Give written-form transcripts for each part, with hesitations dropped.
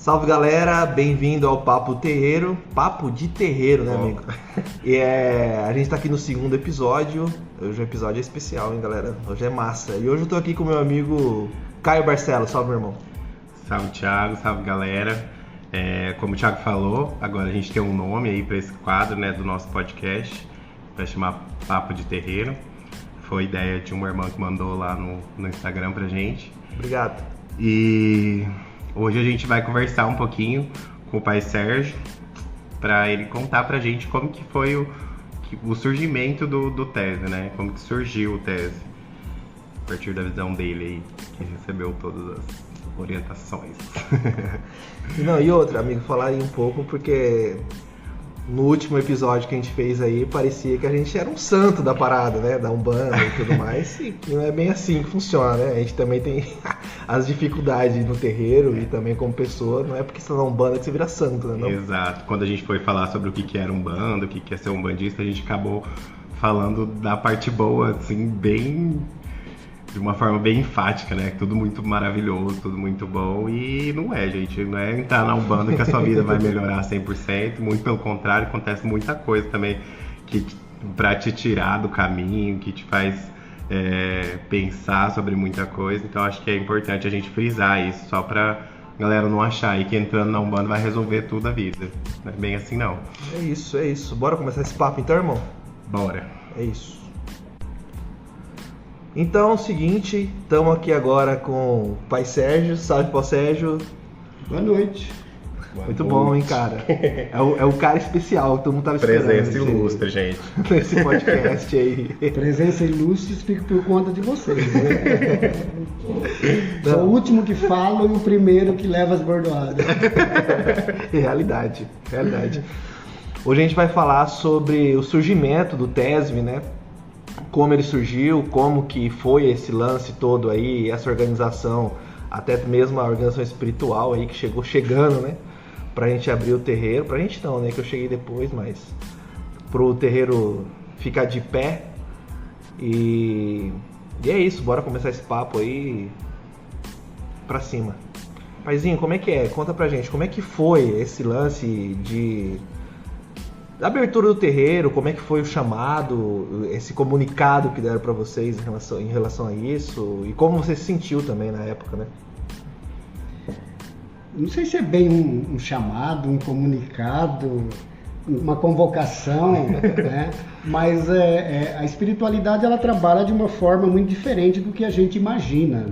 Salve galera, bem-vindo ao Papo Terreiro, Papo de Terreiro, né, amigo? E a gente tá aqui no segundo episódio. Hoje o episódio é especial, hein, galera? Hoje é massa. E hoje eu tô aqui com o meu amigo Caio Barcelos. Salve, meu irmão. Salve, Thiago, salve, galera. Como o Thiago falou, agora a gente tem um nome aí para esse quadro, né, do nosso podcast, vai chamar Papo de Terreiro. Foi ideia de uma irmã que mandou lá no Instagram pra gente. Obrigado. E hoje a gente vai conversar um pouquinho com o pai Sérgio para ele contar pra gente como que foi o surgimento do Tese, né? Como que surgiu o Tese, a partir da visão dele aí, que recebeu todas as orientações. E outra, amigo, falar aí um pouco, porque no último episódio que a gente fez aí, parecia que a gente era um santo da parada, né? Da Umbanda e tudo mais. E não é bem assim que funciona, né? A gente também tem as dificuldades no terreiro e também como pessoa. Não é porque você tá na Umbanda que você vira santo, né? Não? Exato. Quando a gente foi falar sobre o que era Umbanda, o que é ser umbandista, a gente acabou falando da parte boa, assim, de uma forma bem enfática, né? Tudo muito maravilhoso, tudo muito bom. E não é, gente. Não é entrar na Umbanda que a sua vida vai melhorar 100%. Muito pelo contrário, acontece muita coisa também pra te tirar do caminho, que te faz pensar sobre muita coisa. Então acho que é importante a gente frisar isso, só pra galera não achar aí que entrando na Umbanda vai resolver tudo a vida. Não é bem assim, não. É isso. Bora começar esse papo então, irmão? Bora. É isso. Então é o seguinte, estamos aqui agora com o pai Sérgio. Salve, pai Sérgio. Boa noite. Muito bom, hein, cara? É o cara especial que todo mundo tava esperando. Presença ilustre, gente. Nesse podcast aí. Presença ilustre, fico por conta de vocês, né? Sou o último que falo e o primeiro que leva as bordoadas. Realidade. Hoje a gente vai falar sobre o surgimento do TESV, né? Como ele surgiu, como que foi esse lance todo aí, essa organização, até mesmo a organização espiritual aí que chegou chegando, né? Pra gente abrir o terreiro, pra gente não, né? Que eu cheguei depois, mas pro terreiro ficar de pé. E é isso, bora começar esse papo aí pra cima. Paizinho, como é que é? Conta pra gente, como é que foi esse lance da abertura do terreiro, como é que foi o chamado, esse comunicado que deram pra vocês em relação a isso, e como você se sentiu também na época, né? Não sei se é bem um chamado, um comunicado, uma convocação, né? Mas a espiritualidade ela trabalha de uma forma muito diferente do que a gente imagina,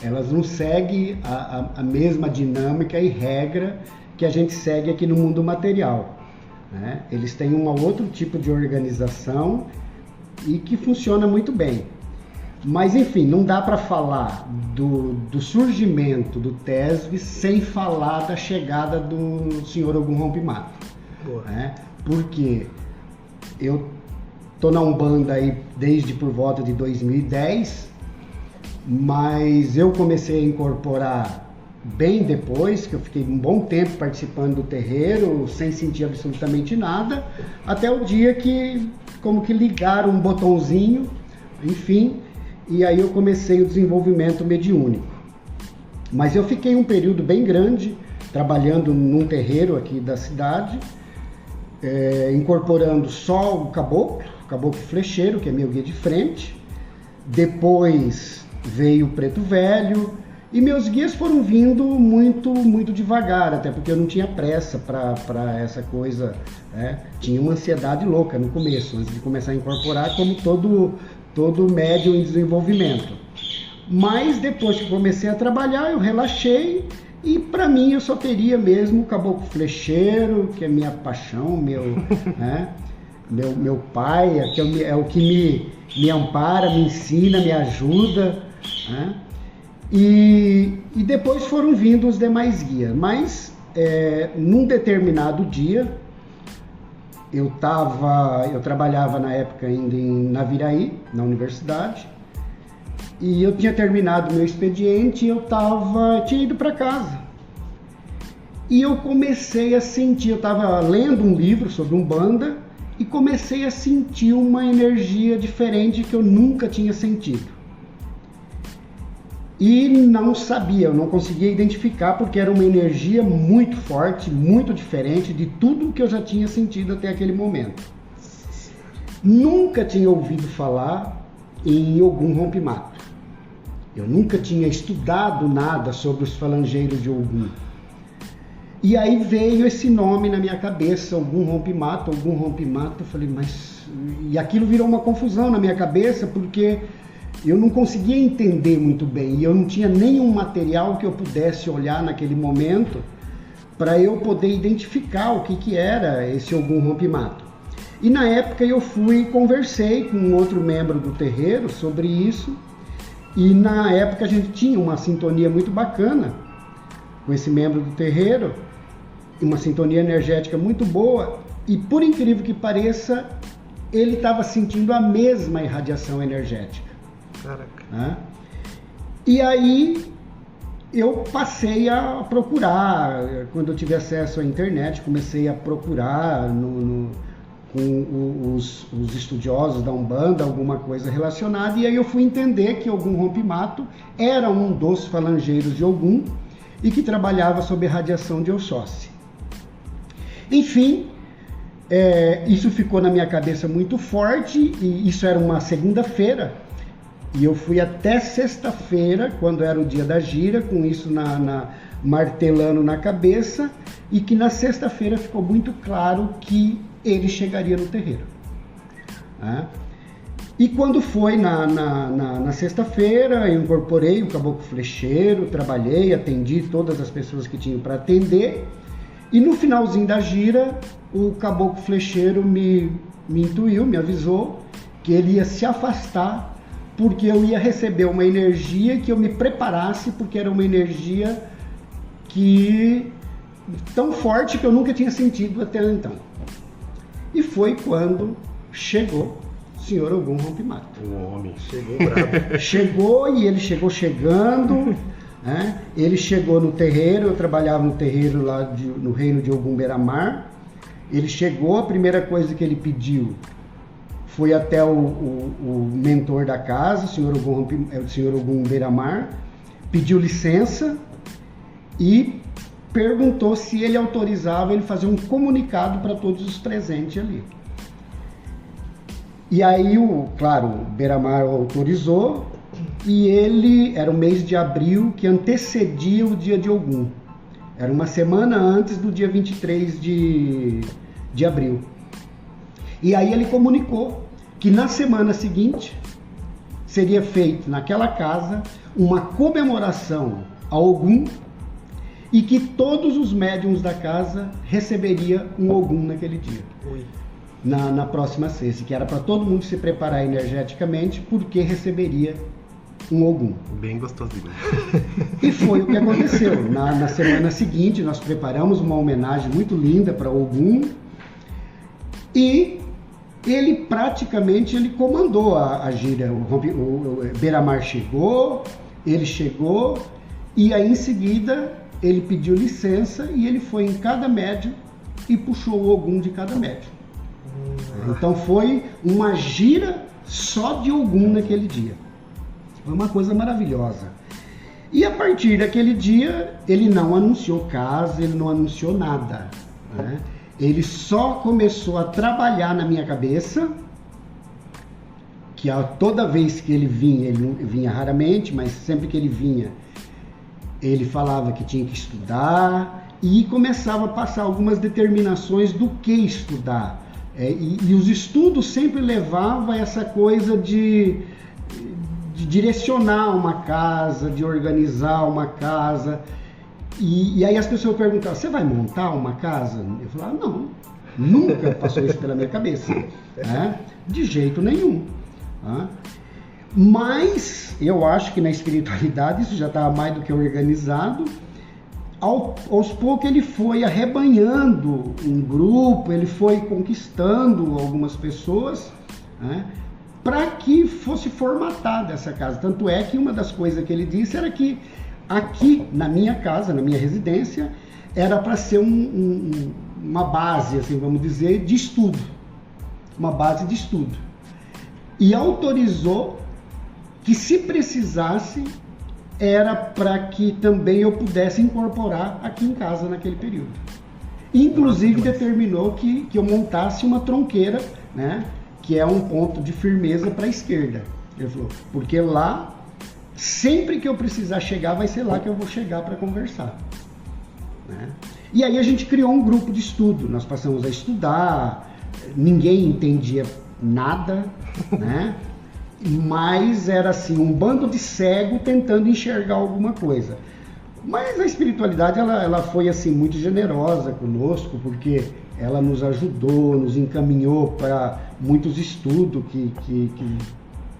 elas não seguem a mesma dinâmica e regra que a gente segue aqui no mundo material. Né? Eles têm um outro tipo de organização e que funciona muito bem. Mas enfim, não dá para falar do surgimento do TESV sem falar da chegada do Senhor Ogum Rompimato. Né? Porque eu tô na Umbanda aí desde por volta de 2010, mas eu comecei a incorporar bem depois, que eu fiquei um bom tempo participando do terreiro, sem sentir absolutamente nada, até o dia que como que ligaram um botãozinho, enfim, e aí eu comecei o desenvolvimento mediúnico. Mas eu fiquei um período bem grande trabalhando num terreiro aqui da cidade, incorporando só o caboclo flecheiro, que é meu guia de frente. Depois veio o preto velho, e meus guias foram vindo muito, muito devagar, até porque eu não tinha pressa para essa coisa, né? Tinha uma ansiedade louca no começo, antes de começar a incorporar, como todo médium em desenvolvimento. Mas depois que comecei a trabalhar, eu relaxei, e para mim eu só teria mesmo o caboclo flecheiro, que é minha paixão, né? meu pai, é o que me ampara, me ensina, me ajuda, né? E depois foram vindo os demais guias, mas num determinado dia, eu trabalhava na época ainda em Naviraí, na universidade, e eu tinha terminado meu expediente e eu tinha ido para casa. E eu comecei a sentir, eu estava lendo um livro sobre Umbanda e comecei a sentir uma energia diferente que eu nunca tinha sentido. e não sabia, eu não conseguia identificar, porque era uma energia muito forte, muito diferente de tudo que eu já tinha sentido até aquele momento. Nunca tinha ouvido falar em Ogum Rompimato. Eu nunca tinha estudado nada sobre os falangeiros de Ogum. E aí veio esse nome na minha cabeça, Ogum Rompimato, Ogum Rompimato. Eu falei, mas... E aquilo virou uma confusão na minha cabeça, porque eu não conseguia entender muito bem. E eu não tinha nenhum material que eu pudesse olhar naquele momento para eu poder identificar o que era esse Ogum Rompimato. E na época eu fui e conversei com um outro membro do terreiro sobre isso. E na época a gente tinha uma sintonia muito bacana com esse membro do terreiro, uma sintonia energética muito boa, e por incrível que pareça, ele estava sentindo a mesma irradiação energética. Caraca. Né? E aí eu passei a procurar, quando eu tive acesso à internet, comecei a procurar com os estudiosos da Umbanda, alguma coisa relacionada, e aí eu fui entender que Ogum Rompimato era um dos falangeiros de Ogum e que trabalhava sob a radiação de Oxóssi. Enfim, isso ficou na minha cabeça muito forte, e isso era uma segunda-feira, e eu fui até sexta-feira, quando era o dia da gira, com isso martelando na cabeça, e que na sexta-feira ficou muito claro que ele chegaria no terreiro. Né? E quando foi na sexta-feira, eu incorporei o caboclo flecheiro, trabalhei, atendi todas as pessoas que tinham para atender, e no finalzinho da gira, o caboclo flecheiro me intuiu, me avisou que ele ia se afastar, porque eu ia receber uma energia que eu me preparasse, porque era uma energia tão forte que eu nunca tinha sentido até então. E foi quando chegou o senhor Ogum Rompimato. O homem. Chegou bravo. Chegou, e ele chegou chegando, né? Ele chegou no terreiro, eu trabalhava no terreiro lá no reino de Ogum Beramar. Ele chegou, a primeira coisa que ele pediu foi até o mentor da casa, o senhor Ogum Beramar, pediu licença e perguntou se ele autorizava ele fazer um comunicado para todos os presentes ali. E aí, claro, o Beramar autorizou, e era o mês de abril que antecedia o dia de Ogum. Era uma semana antes do dia 23 de abril. E aí ele comunicou que na semana seguinte seria feito naquela casa uma comemoração a Ogum, e que todos os médiuns da casa receberiam um Ogum naquele dia. Ui. Na próxima sexta, que era para todo mundo se preparar energeticamente, porque receberia um Ogum. Bem gostosinho. E foi o que aconteceu. Na semana seguinte, nós preparamos uma homenagem muito linda para Ogum, e ele praticamente comandou a gira. O Beramar chegou, ele chegou, e aí em seguida ele pediu licença, e ele foi em cada médium e puxou o Ogum de cada médium. Então foi uma gira só de Ogum naquele dia. Foi uma coisa maravilhosa. E a partir daquele dia, ele não anunciou casa, ele não anunciou nada. Né? Ele só começou a trabalhar na minha cabeça, que toda vez que ele vinha raramente, mas sempre que ele vinha, ele falava que tinha que estudar, e começava a passar algumas determinações do que estudar. E os estudos sempre levavam a essa coisa de direcionar uma casa, de organizar uma casa. E aí as pessoas perguntavam, você vai montar uma casa? Eu falava, não, nunca passou isso pela minha cabeça. De jeito nenhum. Mas eu acho que na espiritualidade isso já estava mais do que organizado. Aos poucos ele foi arrebanhando um grupo, ele foi conquistando algumas pessoas, para que fosse formatada essa casa. Tanto é que uma das coisas que ele disse era que aqui na minha casa, na minha residência, era para ser uma base, assim, vamos dizer, de estudo. Uma base de estudo. E autorizou que, se precisasse, era para que também eu pudesse incorporar aqui em casa naquele período. Inclusive determinou que eu montasse uma tronqueira, né, que é um ponto de firmeza para a esquerda. Ele falou, porque lá, sempre que eu precisar chegar, vai ser lá que eu vou chegar para conversar. Né? E aí a gente criou um grupo de estudo, nós passamos a estudar, ninguém entendia nada, né? Mas era assim, um bando de cego tentando enxergar alguma coisa. Mas a espiritualidade ela foi assim muito generosa conosco, porque ela nos ajudou, nos encaminhou para muitos estudos que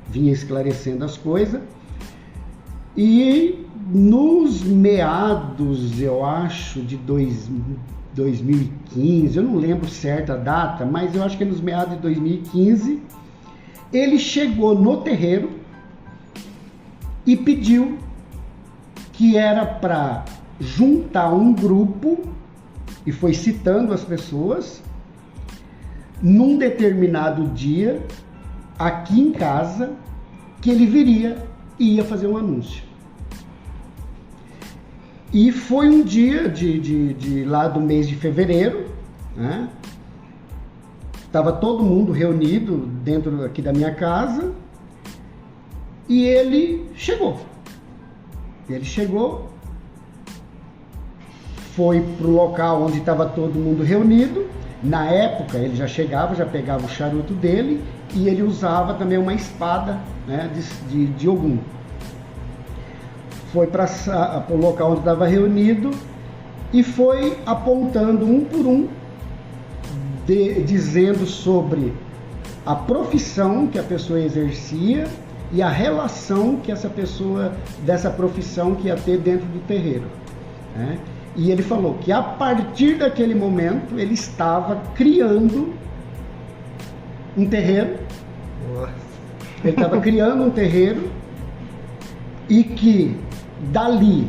vinha esclarecendo as coisas. E nos meados, eu acho, de 2015, eu não lembro certa a data, mas eu acho que nos meados de 2015, ele chegou no terreiro e pediu que era para juntar um grupo, e foi citando as pessoas, num determinado dia, aqui em casa, que ele viria e ia fazer um anúncio. E foi um dia de lá do mês de fevereiro, né? Estava todo mundo reunido dentro aqui da minha casa e ele chegou. Foi para o local onde estava todo mundo reunido. Na época ele já chegava, já pegava o charuto dele e ele usava também uma espada, né, de Ogum. Foi para o local onde estava reunido e foi apontando um por um, dizendo sobre a profissão que a pessoa exercia e a relação que essa pessoa dessa profissão que ia ter dentro do terreiro, né? E ele falou que a partir daquele momento ele estava criando um terreiro. Ele estava criando um terreiro e que dali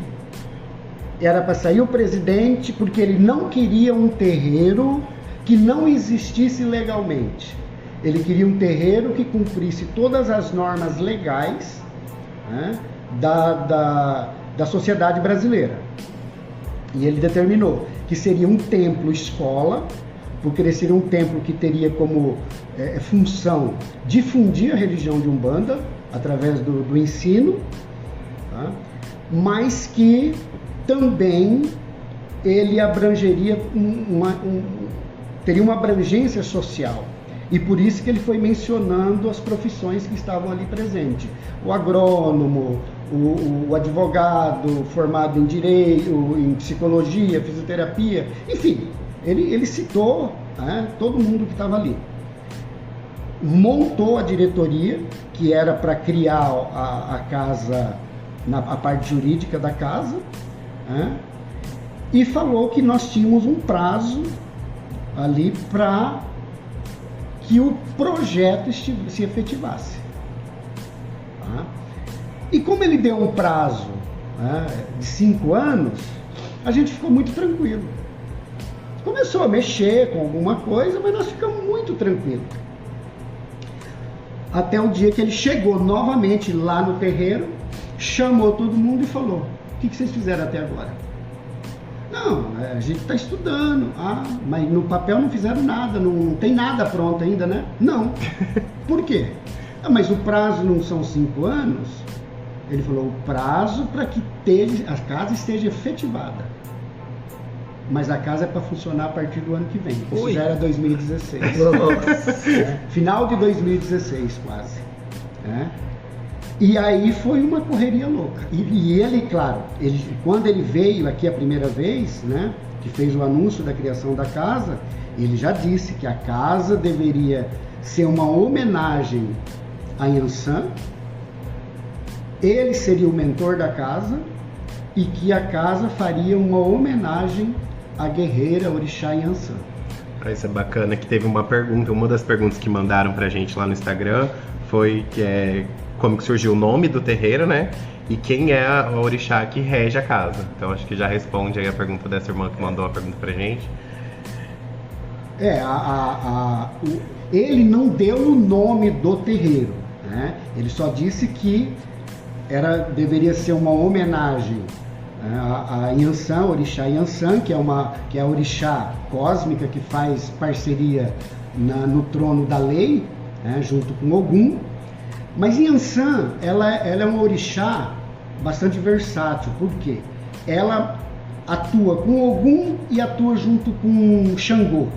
era para sair o presidente, porque ele não queria um terreiro que não existisse legalmente. Ele queria um terreiro que cumprisse todas as normas legais, né, da sociedade brasileira. E ele determinou que seria um templo-escola, porque ele seria um templo que teria como função difundir a religião de Umbanda através do ensino, tá? Mas que também ele abrangeria teria uma abrangência social. E por isso que ele foi mencionando as profissões que estavam ali presentes. O agrônomo, o advogado formado em direito, em psicologia, fisioterapia, enfim, ele citou, né, todo mundo que estava ali. Montou a diretoria, que era para criar a casa, a parte jurídica da casa, né, e falou que nós tínhamos um prazo ali para que o projeto se efetivasse. Tá? E como ele deu um prazo, né, de 5 anos, a gente ficou muito tranquilo. Começou a mexer com alguma coisa, mas nós ficamos muito tranquilos. Até o dia que ele chegou novamente lá no terreiro, chamou todo mundo e falou: o que vocês fizeram até agora? Não, a gente está estudando. Ah, mas no papel não fizeram nada, não tem nada pronto ainda, né? Não. Por quê? Ah, mas o prazo não são 5 anos? Ele falou: o prazo para que a casa esteja efetivada. Mas a casa é para funcionar a partir do ano que vem. Isso já era 2016. Final de 2016, quase. E aí foi uma correria louca. E ele, claro, quando ele veio aqui a primeira vez, né, que fez o anúncio da criação da casa, ele já disse que a casa deveria ser uma homenagem a Yansan, ele seria o mentor da casa e que a casa faria uma homenagem à guerreira orixá Yansan. Isso é bacana, que teve uma pergunta, uma das perguntas que mandaram pra gente lá no Instagram foi como que surgiu o nome do terreiro, né? E quem é a orixá que rege a casa. Então acho que já responde aí a pergunta dessa irmã que mandou a pergunta pra gente. Ele não deu o nome do terreiro, né? Ele só disse que deveria ser uma homenagem a Yansan, Orixá Yansan, que é a orixá cósmica que faz parceria no trono da lei, junto com Ogum. Mas Yansan, ela é uma orixá bastante versátil, porque ela atua com Ogum e atua junto com Xangô.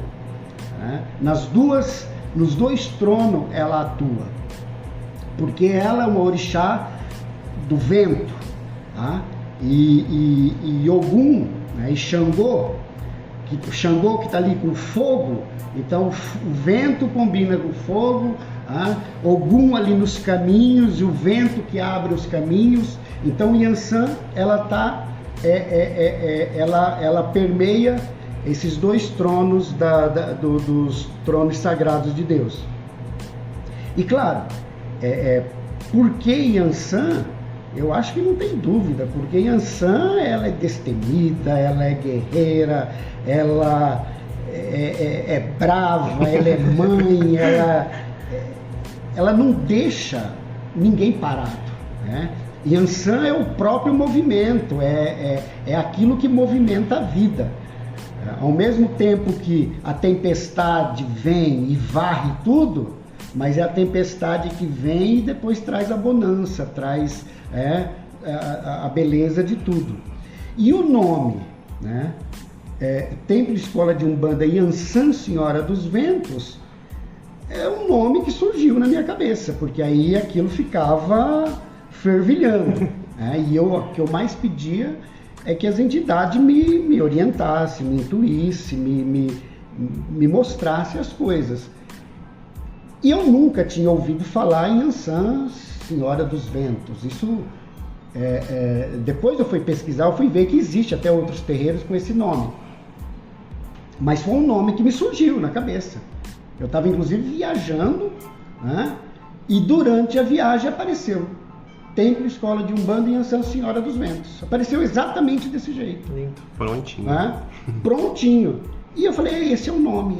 Nos dois tronos ela atua, porque ela é uma orixá do vento, e Ogum, e Xangô, que está ali com fogo, então o vento combina com o fogo, Ogum ali nos caminhos, e o vento que abre os caminhos. Então Yansan, ela permeia esses dois tronos dos tronos sagrados de Deus. E claro, por que Yansan? Eu acho que não tem dúvida, porque Yansan, ela é destemida, ela é guerreira, ela é brava, ela é mãe, ela não deixa ninguém parado, Yansan é o próprio movimento, é aquilo que movimenta a vida. Ao mesmo tempo que a tempestade vem e varre tudo, mas é a tempestade que vem e depois traz a bonança, traz a beleza de tudo. E o nome, Templo Escola de Umbanda Yansan Senhora dos Ventos, é um nome que surgiu na minha cabeça, porque aí aquilo ficava fervilhando. E o que eu mais pedia é que as entidades me orientassem, me intuíssem, me mostrassem as coisas. E eu nunca tinha ouvido falar em Yansan Senhora dos Ventos. Isso, depois eu fui pesquisar, eu fui ver que existe até outros terreiros com esse nome. Mas foi um nome que me surgiu na cabeça. Eu estava inclusive viajando, e durante a viagem apareceu Templo Escola de Umbanda Yansan Senhora dos Ventos. Apareceu exatamente desse jeito. Lindo. Prontinho. Prontinho. E eu falei, esse é o nome.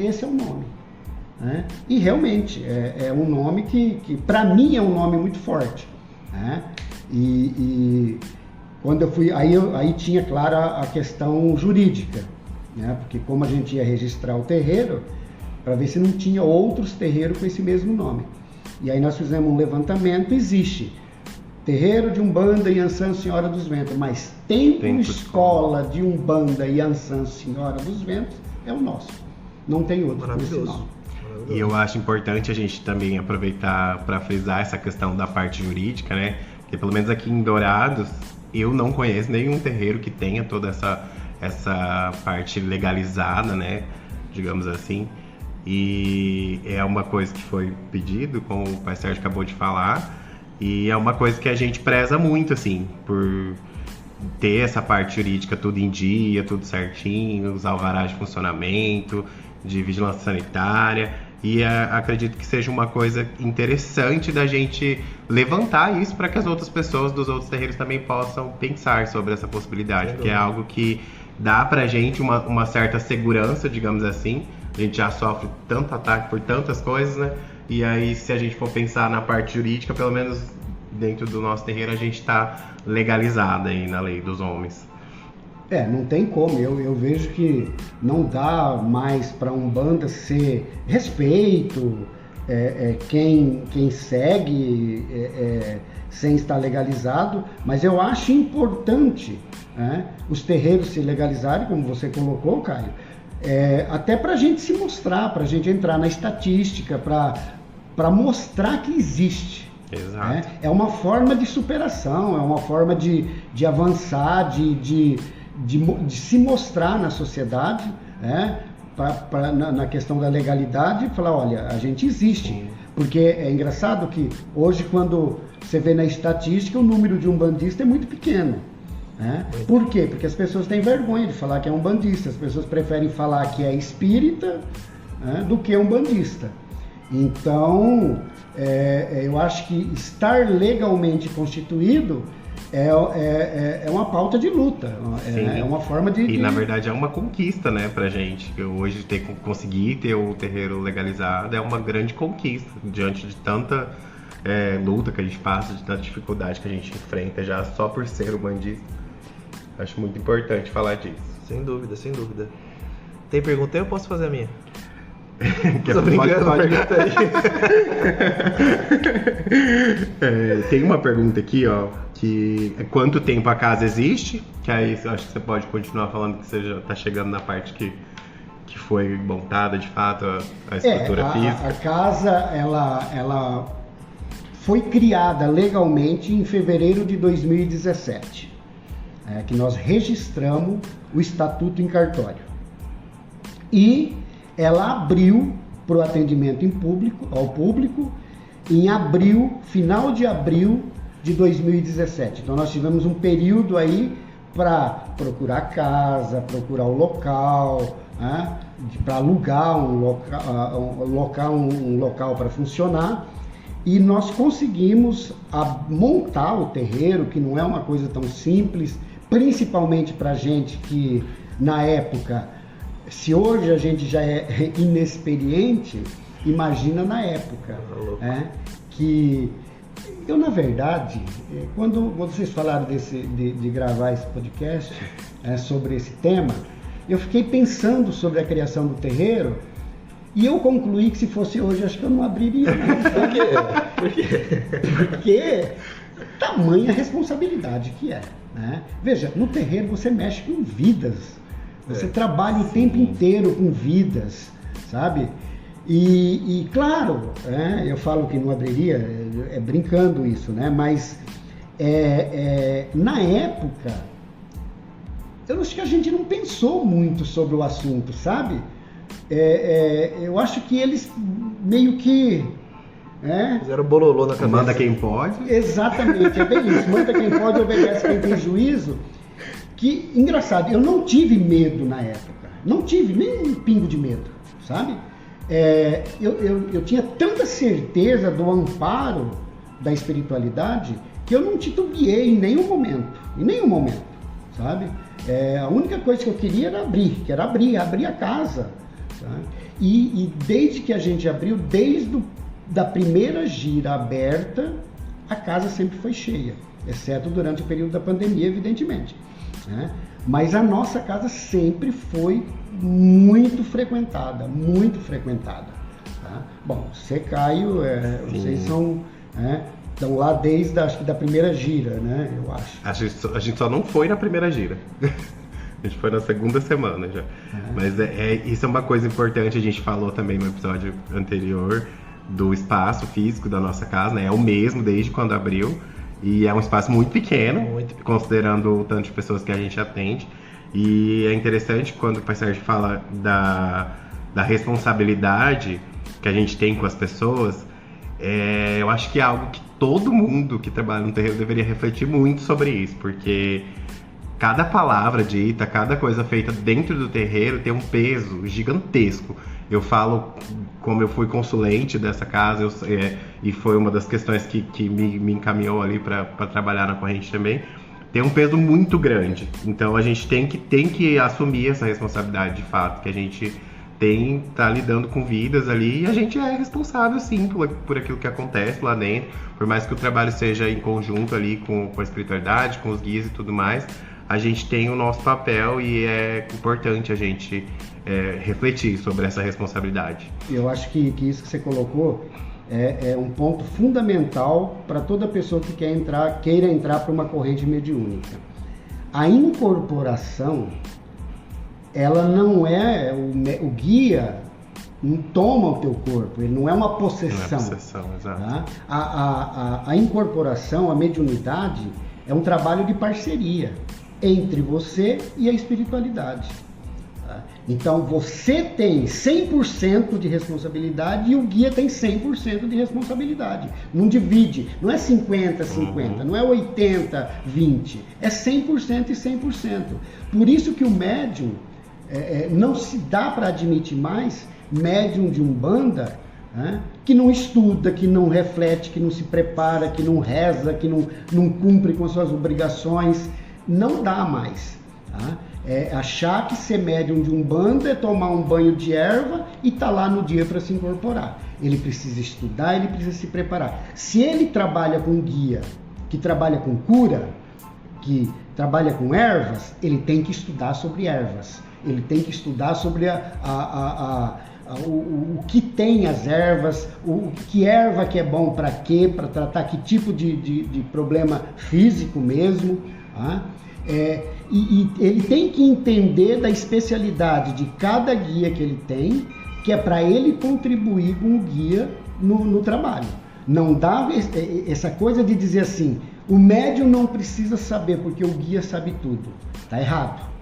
E realmente é um nome que para mim é um nome muito forte. E quando eu fui, aí tinha, claro, a questão jurídica, porque como a gente ia registrar o terreiro, para ver se não tinha outros terreiros com esse mesmo nome. E aí nós fizemos um levantamento, existe Terreiro de Umbanda Yansan Senhora dos Ventos, mas Templo Escola de Umbanda Yansan Senhora dos Ventos é o nosso. Não tem outro. Maravilhoso. E eu acho importante a gente também aproveitar para frisar essa questão da parte jurídica, Porque pelo menos aqui em Dourados, eu não conheço nenhum terreiro que tenha toda essa parte legalizada, Digamos assim. E é uma coisa que foi pedido, como o Pai Sérgio acabou de falar, e é uma coisa que a gente preza muito, assim, por ter essa parte jurídica tudo em dia, tudo certinho, os alvarás de funcionamento, de vigilância sanitária, e acredito que seja uma coisa interessante da gente levantar isso para que as outras pessoas dos outros terreiros também possam pensar sobre essa possibilidade, porque é algo que dá pra gente uma certa segurança, digamos assim. A gente já sofre tanto ataque por tantas coisas, E aí, se a gente for pensar na parte jurídica, pelo menos dentro do nosso terreiro, a gente está legalizado aí na lei dos homens. Não tem como. Eu vejo que não dá mais para Umbanda ser respeito, quem segue sem estar legalizado, mas eu acho importante os terreiros se legalizarem, como você colocou, Caio, até para a gente se mostrar, para a gente entrar na estatística, para mostrar que existe. Exato. É uma forma de superação, é uma forma de avançar, de se mostrar na sociedade, na questão da legalidade, falar, olha, a gente existe. Sim. Porque é engraçado que hoje, quando você vê na estatística, o número de umbandistas é muito pequeno. Por quê? Porque as pessoas têm vergonha de falar que é umbandista, as pessoas preferem falar que é espírita do que umbandista. Então, eu acho que estar legalmente constituído é uma pauta de luta, é uma forma de... E na verdade é uma conquista, pra gente. Hoje conseguir ter o terreiro legalizado é uma grande conquista diante de tanta luta que a gente passa, da dificuldade que a gente enfrenta já só por ser umbandista. Acho muito importante falar disso. Sem dúvida, sem dúvida. Tem pergunta aí ou eu posso fazer a minha? Tô brincando, pergunta aí. Tem uma pergunta aqui, ó, que é quanto tempo a casa existe? Que aí acho que você pode continuar falando que você já tá chegando na parte que foi montada de fato a estrutura física. A casa, ela foi criada legalmente em fevereiro de 2017, que nós registramos o estatuto em cartório. E ela abriu para o atendimento ao público em abril, final de abril de 2017. Então nós tivemos um período aí para procurar casa, procurar o local, para alugar um local para funcionar, e nós conseguimos montar o terreiro, que não é uma coisa tão simples, principalmente para gente que na época, se hoje a gente já é inexperiente, imagina na época, que eu, na verdade, quando vocês falaram de gravar esse podcast sobre esse tema, eu fiquei pensando sobre a criação do terreiro e eu concluí que se fosse hoje, acho que eu não abriria. Por quê? Porque tamanha responsabilidade que é, né? Veja, no terreiro você mexe com vidas, você trabalha o tempo inteiro com vidas, sabe? E claro, eu falo que não abriria, brincando isso, né? Mas na época, eu acho que a gente não pensou muito sobre o assunto, sabe? Eu acho que eles meio que... Fizeram bololô na cabeça. Manda quem pode. Exatamente, é bem isso. Manda quem pode, obedece quem tem juízo. Que, engraçado, eu não tive medo na época. Não tive nem um pingo de medo, sabe? Eu tinha tanta certeza do amparo da espiritualidade que eu não titubeei em nenhum momento, sabe? A única coisa que eu queria era abrir a casa, sabe? E desde que a gente abriu, da primeira gira aberta, a casa sempre foi cheia, exceto durante o período da pandemia, evidentemente, né? Mas a nossa casa sempre foi muito frequentada, tá? Bom, você, Caio, vocês estão lá desde, acho que da primeira gira, né? Eu acho. A gente só não foi na primeira gira. A gente foi na segunda semana já. Mas isso é uma coisa importante, a gente falou também no episódio anterior do espaço físico da nossa casa, né? É o mesmo desde quando abriu. E é um espaço muito pequeno, considerando o tanto de pessoas que a gente atende. E é interessante quando o Pai Sérgio fala da responsabilidade que a gente tem com as pessoas. Eu acho que é algo que todo mundo que trabalha no terreiro deveria refletir muito sobre isso, porque cada palavra dita, cada coisa feita dentro do terreiro tem um peso gigantesco. Eu falo como eu fui consulente dessa casa, e foi uma das questões que me encaminhou ali para trabalhar na corrente também. Tem um peso muito grande, então a gente tem que assumir essa responsabilidade de fato, que a gente tá lidando com vidas ali, e a gente é responsável sim por aquilo que acontece lá dentro, por mais que o trabalho seja em conjunto ali com a espiritualidade, com os guias e tudo mais, a gente tem o nosso papel e é importante a gente refletir sobre essa responsabilidade. Eu acho que isso que você colocou é um ponto fundamental para toda pessoa que queira entrar para uma corrente mediúnica. A incorporação, ela não é o guia, não toma o teu corpo, ele não é uma possessão. Não é possessão, exato. Tá? A incorporação, a mediunidade, é um trabalho de parceria entre você e a espiritualidade. Tá? Então você tem 100% de responsabilidade e o guia tem 100% de responsabilidade. Não divide, não é 50-50, não é 80-20, é 100% e 100%. Por isso que o médium, não se dá para admitir mais médium de Umbanda, que não estuda, que não reflete, que não se prepara, que não reza, que não cumpre com suas obrigações. Não dá mais. Tá? achar que ser médium de Umbanda é tomar um banho de erva e tá lá no dia para se incorporar. Ele precisa estudar, ele precisa se preparar. Se ele trabalha com guia, que trabalha com cura, que trabalha com ervas, ele tem que estudar sobre ervas. Ele tem que estudar sobre o que tem as ervas, que erva que é bom para quê, para tratar que tipo de problema físico mesmo. E ele tem que entender da especialidade de cada guia que ele tem, que é para ele contribuir com o guia no trabalho. Não dá essa coisa de dizer assim, o médium não precisa saber porque o guia sabe tudo. Está errado.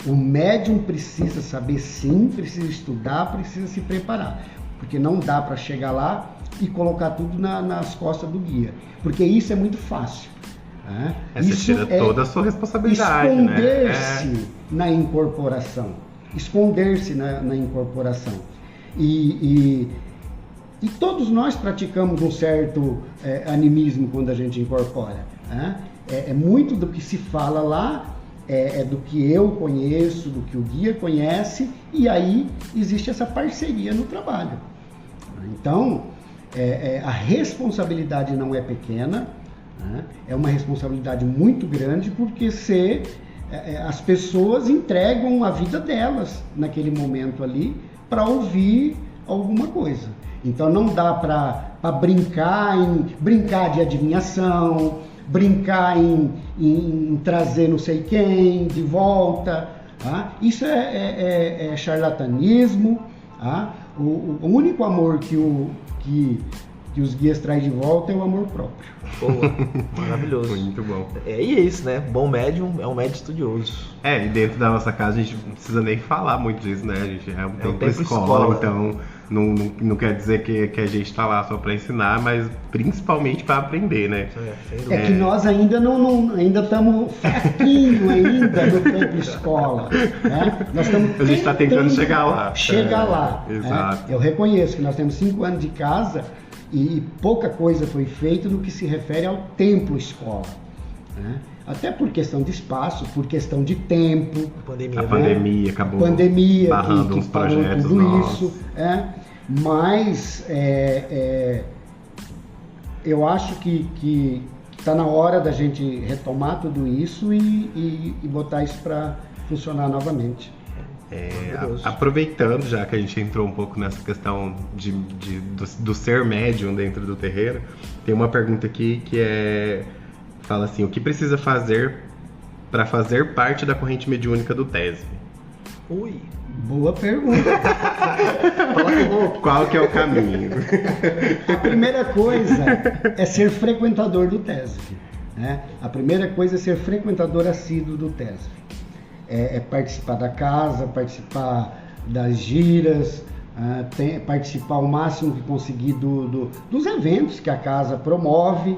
O médium precisa saber sim, precisa estudar, precisa se preparar. Porque não dá para chegar lá e colocar tudo nas costas do guia. Porque isso é muito fácil. Você tira toda a sua responsabilidade, esconder-se na incorporação. Esconder-se na incorporação. E todos nós praticamos um certo animismo quando a gente incorpora. Muito do que se fala lá é do que eu conheço, do que o guia conhece, e aí existe essa parceria no trabalho. Então, a responsabilidade não é pequena, é uma responsabilidade muito grande, porque as pessoas entregam a vida delas naquele momento ali para ouvir alguma coisa. Então não dá para brincar de adivinhação, brincar em trazer não sei quem de volta. Isso é charlatanismo. O único amor que os guias trazem de volta é o amor próprio. Boa, maravilhoso. Muito bom. E é isso, né? Bom médium é um médium estudioso. E dentro da nossa casa a gente não precisa nem falar muito disso, né? A gente é um tempo escola, então não quer dizer que a gente tá lá só para ensinar, mas principalmente para aprender, né? Que nós ainda ainda estamos fraquinho ainda no tempo escola, né? A gente está tentando chegar lá. Exato. Eu reconheço que nós temos 5 anos de casa e pouca coisa foi feita no que se refere ao templo escola, né? Até por questão de espaço, por questão de tempo. A pandemia acabou barrando uns projetos tudo nossos. Isso, mas eu acho que está na hora da gente retomar tudo isso e botar isso para funcionar novamente. Aproveitando, já que a gente entrou um pouco nessa questão do ser médium dentro do terreiro, tem uma pergunta aqui que fala assim: o que precisa fazer para fazer parte da corrente mediúnica do TESV? Ui, boa pergunta. Qual que é o caminho? A primeira coisa é ser frequentador do TESV, né? A primeira coisa é ser frequentador assíduo do TESV. É participar da casa, participar das giras, participar o máximo que conseguir dos eventos que a casa promove.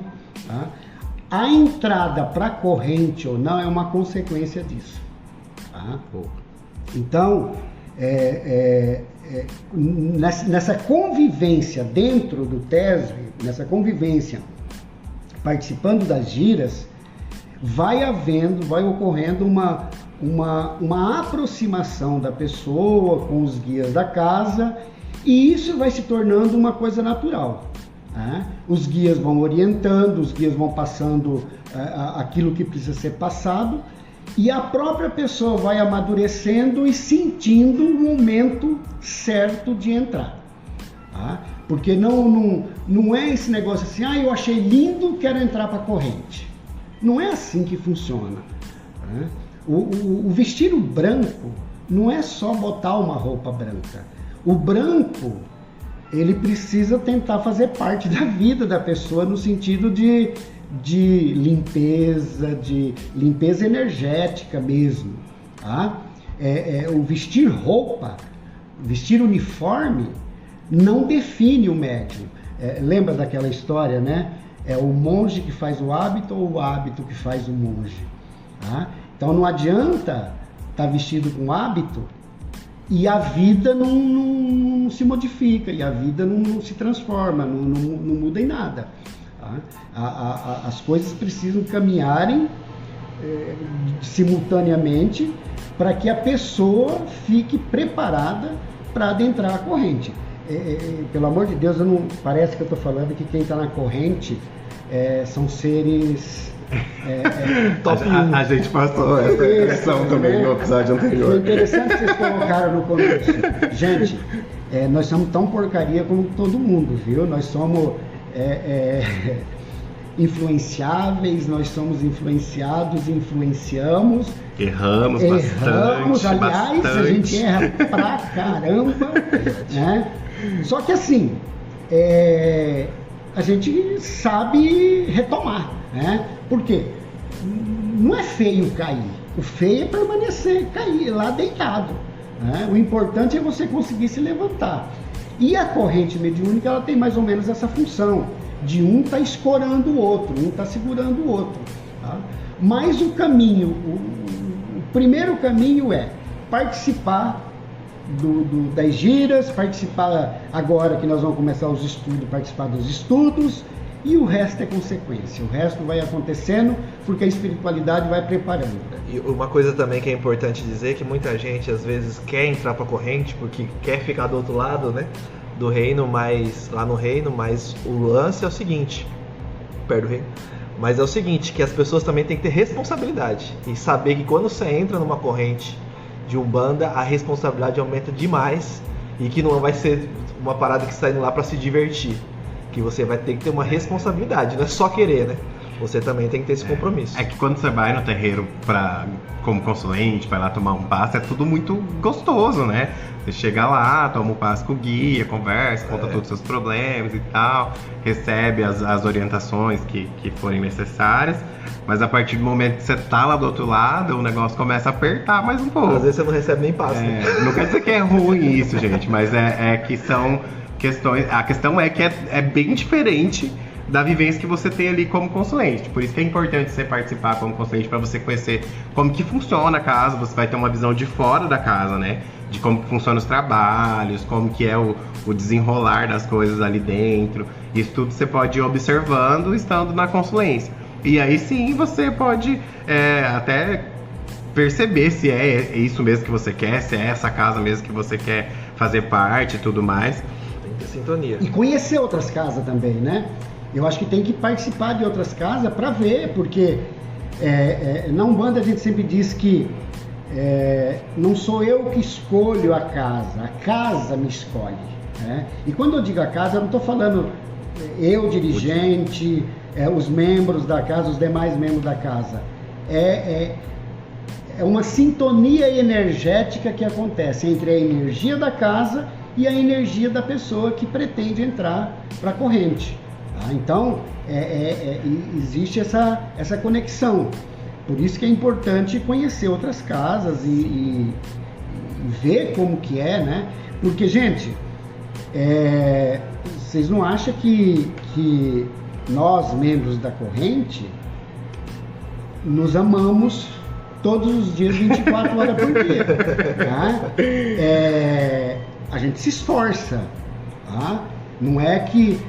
A entrada para a corrente ou não é uma consequência disso. Então, nessa convivência dentro do TESV, nessa convivência participando das giras, vai ocorrendo uma aproximação da pessoa com os guias da casa, e isso vai se tornando uma coisa natural. Os guias vão orientando, os guias vão passando aquilo que precisa ser passado, e a própria pessoa vai amadurecendo e sentindo o momento certo de entrar. Porque não é esse negócio assim, eu achei lindo, quero entrar para a corrente. Não é assim que funciona. O vestir o branco não é só botar uma roupa branca. O branco, ele precisa tentar fazer parte da vida da pessoa no sentido de limpeza energética mesmo. O vestir roupa, vestir uniforme, não define o médium. Lembra daquela história, né? É o monge que faz o hábito ou o hábito que faz o monge. Então não adianta estar vestido com hábito e a vida não se modifica, e a vida não se transforma, não muda em nada. As coisas precisam caminharem simultaneamente, para que a pessoa fique preparada para adentrar a corrente. Pelo amor de Deus, parece que eu estou falando que quem está na corrente são seres top 1. A gente passou essa expressão também no episódio anterior. Foi interessante que vocês colocaram no começo. Gente, nós somos tão porcaria como todo mundo, viu? Nós somos influenciáveis, nós somos influenciados, influenciamos. Erramos bastante. Aliás, a gente erra pra caramba, né? Só que assim, a gente sabe retomar, né? Por quê? Não é feio cair, o feio é permanecer, cair lá deitado, né? O importante é você conseguir se levantar. E a corrente mediúnica, ela tem mais ou menos essa função, de um tá escorando o outro, um tá segurando o outro, tá? Mas o caminho, o primeiro caminho é participar das giras, participar agora que nós vamos começar os estudos, participar dos estudos, e o resto é consequência, o resto vai acontecendo porque a espiritualidade vai preparando. E uma coisa também que é importante dizer, que muita gente às vezes quer entrar para a corrente porque quer ficar do outro lado, né, do reino, lá no reino, mas o lance é o seguinte, perto do reino, mas é o seguinte, que as pessoas também têm que ter responsabilidade e saber que quando você entra numa corrente de Umbanda, a responsabilidade aumenta demais e que não vai ser uma parada que você está indo lá para se divertir, que você vai ter que ter uma responsabilidade, não é só querer, né? Você também tem que ter esse compromisso. É que quando você vai no terreiro como consulente, vai lá tomar um passe, é tudo muito gostoso, né? Você chega lá, toma um passe com o guia, conversa, conta todos os seus problemas e tal, recebe as orientações que forem necessárias, mas a partir do momento que você tá lá do outro lado, o negócio começa a apertar mais um pouco. Às vezes você não recebe nem passe. Não quer dizer que é ruim isso, gente, mas que são questões... A questão é que é bem diferente da vivência que você tem ali como consulente. Por isso que é importante você participar como consulente, para você conhecer como que funciona a casa, você vai ter uma visão de fora da casa, né? De como que funcionam os trabalhos, como que é o desenrolar das coisas ali dentro. Isso tudo você pode ir observando estando na consulência. E aí sim você pode até perceber se é isso mesmo que você quer, se é essa casa mesmo que você quer fazer parte e tudo mais. Tem que ter sintonia. E conhecer outras casas também, né? Eu acho que tem que participar de outras casas para ver, porque na Umbanda a gente sempre diz que não sou eu que escolho a casa me escolhe, né? E quando eu digo a casa, eu não estou falando eu, dirigente, os membros da casa, os demais membros da casa. É uma sintonia energética que acontece entre a energia da casa e a energia da pessoa que pretende entrar para a corrente. Então, existe essa conexão. Por isso que é importante conhecer outras casas e ver como que é, né? Porque, gente, vocês não acham que nós, membros da corrente, nos amamos todos os dias, 24 horas por dia, tá? A gente se esforça, tá? Não é que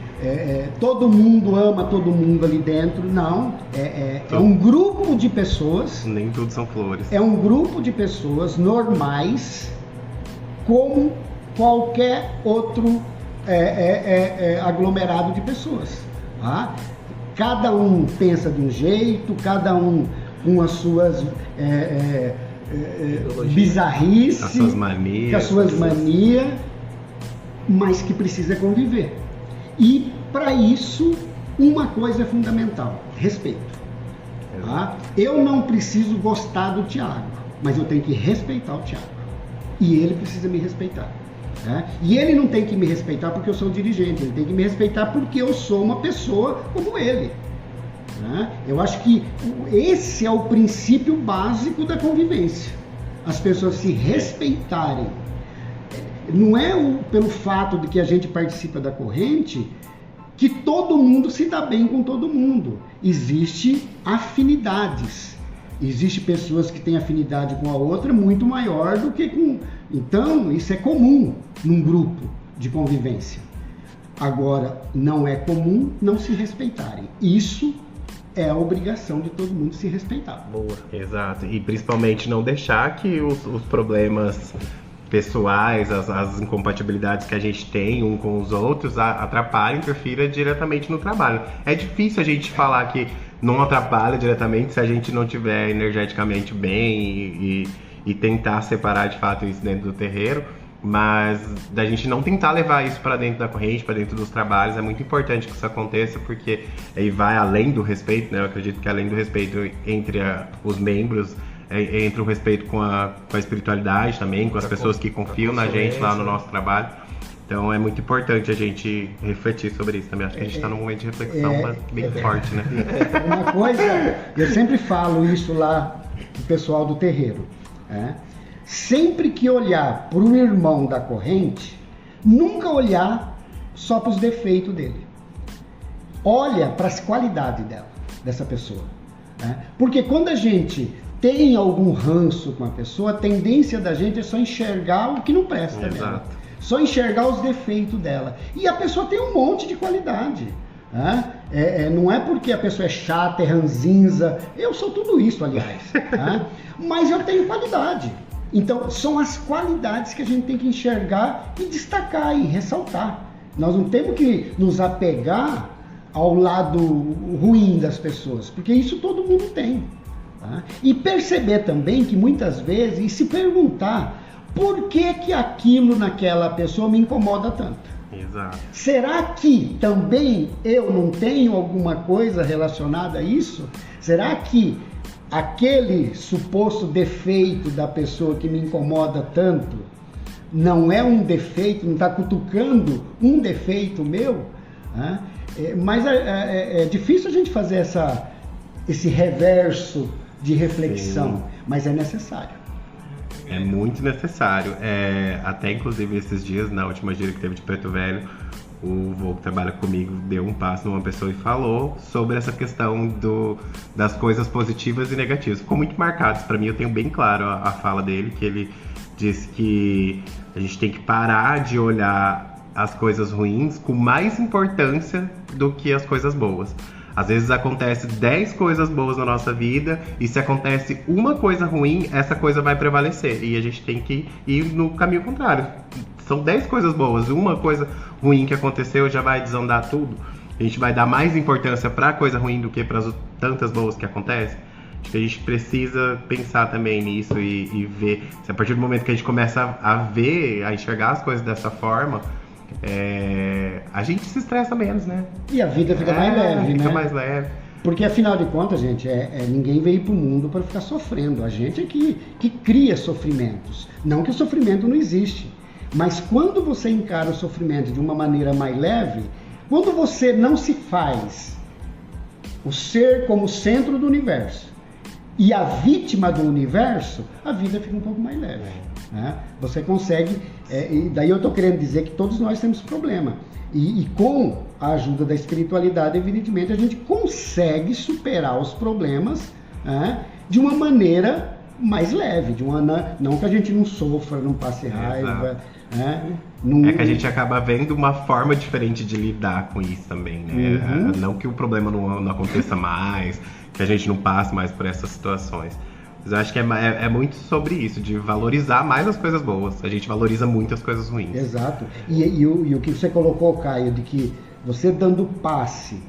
todo mundo ama todo mundo ali dentro, não. É um grupo de pessoas. Nem tudo são flores. É um grupo de pessoas normais, como qualquer outro aglomerado de pessoas. Tá? Cada um pensa de um jeito, cada um com as suas bizarrices, as suas manias, com as suas manias, mas que precisa conviver. E para isso, uma coisa é fundamental: respeito. Tá? Eu não preciso gostar do Thiago, mas eu tenho que respeitar o Thiago. E ele precisa me respeitar. Né? E ele não tem que me respeitar porque eu sou dirigente, ele tem que me respeitar porque eu sou uma pessoa como ele. Né? Eu acho que esse é o princípio básico da convivência. As pessoas se respeitarem. Não é pelo fato de que a gente participa da corrente que todo mundo se dá bem com todo mundo. Existem afinidades. Existem pessoas que têm afinidade com a outra muito maior do que com... Então, isso é comum num grupo de convivência. Agora, não é comum não se respeitarem. Isso é a obrigação de todo mundo se respeitar. Boa. Exato. E principalmente não deixar que os problemas pessoais, as incompatibilidades que a gente tem um com os outros atrapalhem, interfira diretamente no trabalho. É difícil a gente falar que não atrapalha diretamente se a gente não estiver energeticamente bem e tentar separar de fato isso dentro do terreiro, mas da gente não tentar levar isso para dentro da corrente, para dentro dos trabalhos. É muito importante que isso aconteça, porque aí vai além do respeito, né? Eu acredito que além do respeito entre os membros, entre o respeito com a espiritualidade também, com as pessoas que confiam na gente lá no nosso trabalho. Então é muito importante a gente refletir sobre isso também. Acho que a gente está num momento de reflexão bem forte, né? Uma coisa, eu sempre falo isso lá pro pessoal do terreiro, né? Sempre que olhar para o irmão da corrente, nunca olhar só para os defeitos dele. Olha para as qualidades dessa pessoa, né? Porque quando a gente tem algum ranço com a pessoa, a tendência da gente é só enxergar o que não presta nela. Só enxergar os defeitos dela. E a pessoa tem um monte de qualidade, né? Não é porque a pessoa é chata, é ranzinza. Eu sou tudo isso, aliás. Né? Mas eu tenho qualidade. Então, são as qualidades que a gente tem que enxergar e destacar e ressaltar. Nós não temos que nos apegar ao lado ruim das pessoas, porque isso todo mundo tem. Tá? E perceber também que muitas vezes, e se perguntar, por que aquilo naquela pessoa me incomoda tanto? Exato. Será que também eu não tenho alguma coisa relacionada a isso? Será que aquele suposto defeito da pessoa que me incomoda tanto não é um defeito, não está cutucando um defeito meu? Né? Mas é difícil a gente fazer esse reverso de reflexão, sim, mas é necessário. É muito necessário. Até inclusive esses dias, na última gira que teve de Preto Velho, o vô que trabalha comigo deu um passo numa pessoa e falou sobre essa questão das coisas positivas e negativas. Ficou muito marcado para mim, eu tenho bem claro a fala dele, que ele disse que a gente tem que parar de olhar as coisas ruins com mais importância do que as coisas boas. Às vezes acontece 10 coisas boas na nossa vida e se acontece uma coisa ruim, essa coisa vai prevalecer. E a gente tem que ir no caminho contrário. São 10 coisas boas, uma coisa ruim que aconteceu já vai desandar tudo. A gente vai dar mais importância para a coisa ruim do que para as tantas boas que acontecem. Acho que a gente precisa pensar também nisso e ver. Se a partir do momento que a gente começa a ver, a enxergar as coisas dessa forma, a gente se estressa menos, né? E a vida fica mais leve, fica né? mais leve. Porque afinal de contas, gente, ninguém veio para o mundo para ficar sofrendo. A gente é que cria sofrimentos. Não que o sofrimento não existe. Mas quando você encara o sofrimento de uma maneira mais leve, quando você não se faz o ser como centro do universo e a vítima do universo, a vida fica um pouco mais leve. Né? Você consegue, e daí eu estou querendo dizer que todos nós temos problema. E com a ajuda da espiritualidade, evidentemente, a gente consegue superar os problemas, né, de uma maneira mais leve, não que a gente não sofra, não passe raiva. Né? É que a gente acaba vendo uma forma diferente de lidar com isso também, né? Uhum. Não que o problema não aconteça mais, que a gente não passe mais por essas situações. Mas eu acho que é muito sobre isso, de valorizar mais as coisas boas. A gente valoriza muito as coisas ruins. Exato. E o que você colocou, Caio, de que você dando passe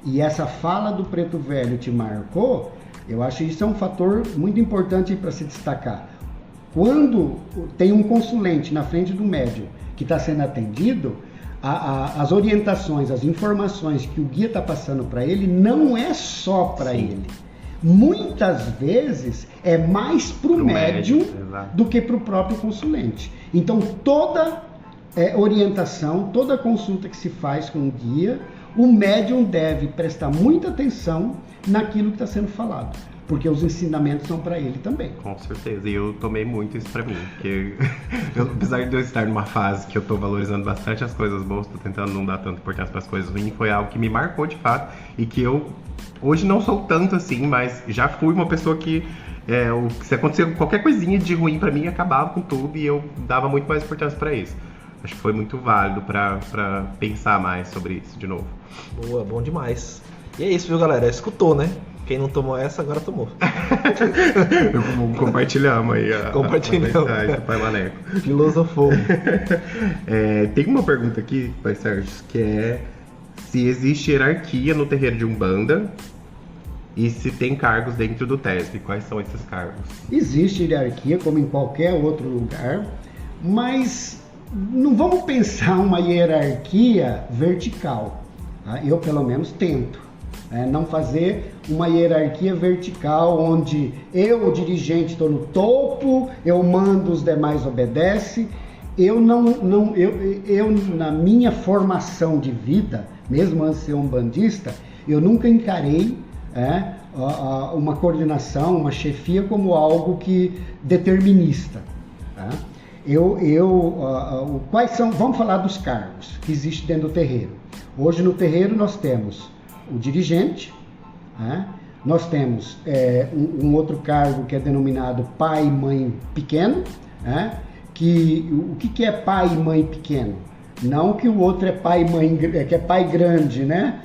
e essa fala do Preto Velho te marcou, eu acho que isso é um fator muito importante para se destacar. Quando tem um consulente na frente do médium que está sendo atendido, as orientações, as informações que o guia está passando para ele não é só para ele. Muitas vezes é mais para o médium do que para o próprio consulente. Então toda orientação, toda consulta que se faz com o guia, o médium deve prestar muita atenção naquilo que está sendo falado. Porque os ensinamentos são para ele também. Com certeza, e eu tomei muito isso para mim, porque apesar de eu estar numa fase que eu estou valorizando bastante as coisas boas, estou tentando não dar tanta importância para as coisas ruins, foi algo que me marcou de fato, e que eu hoje não sou tanto assim, mas já fui uma pessoa que se acontecer qualquer coisinha de ruim para mim, acabava com tudo, e eu dava muito mais importância para isso. Acho que foi muito válido para pensar mais sobre isso de novo. Boa, bom demais. E é isso, viu, galera? Escutou, né? Quem não tomou essa, agora tomou. Compartilhamos aí Compartilhamos. a mensagem do Pai Maneco. Filosofou. Tem uma pergunta aqui, Pai Sérgio, que é se existe hierarquia no terreiro de Umbanda e se tem cargos dentro do TESB. Quais são esses cargos? Existe hierarquia, como em qualquer outro lugar, mas não vamos pensar uma hierarquia vertical. Tá? Eu, pelo menos, tento. Não fazer uma hierarquia vertical onde eu, o dirigente, estou no topo, eu mando, os demais obedecem. Eu na minha formação de vida, mesmo antes de ser umbandista, eu nunca encarei uma coordenação, uma chefia como algo que determinista. Tá? Quais são? Vamos falar dos cargos que existem dentro do terreiro. Hoje no terreiro nós temos o dirigente, nós temos um outro cargo que é denominado pai e mãe pequeno, o que é pai e mãe pequeno? Não que o outro é pai e mãe, que é pai grande, né?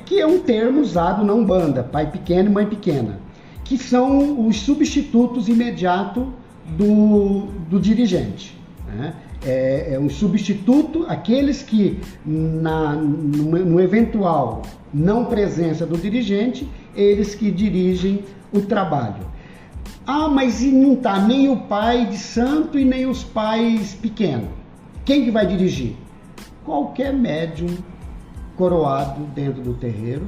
Que é um termo usado na Umbanda, pai pequeno e mãe pequena, que são os substitutos imediatos do dirigente. É um substituto, aqueles que no eventual não presença do dirigente, eles que dirigem o trabalho. Mas não está nem o pai de santo e nem os pais pequenos. Quem que vai dirigir? Qualquer médium coroado dentro do terreiro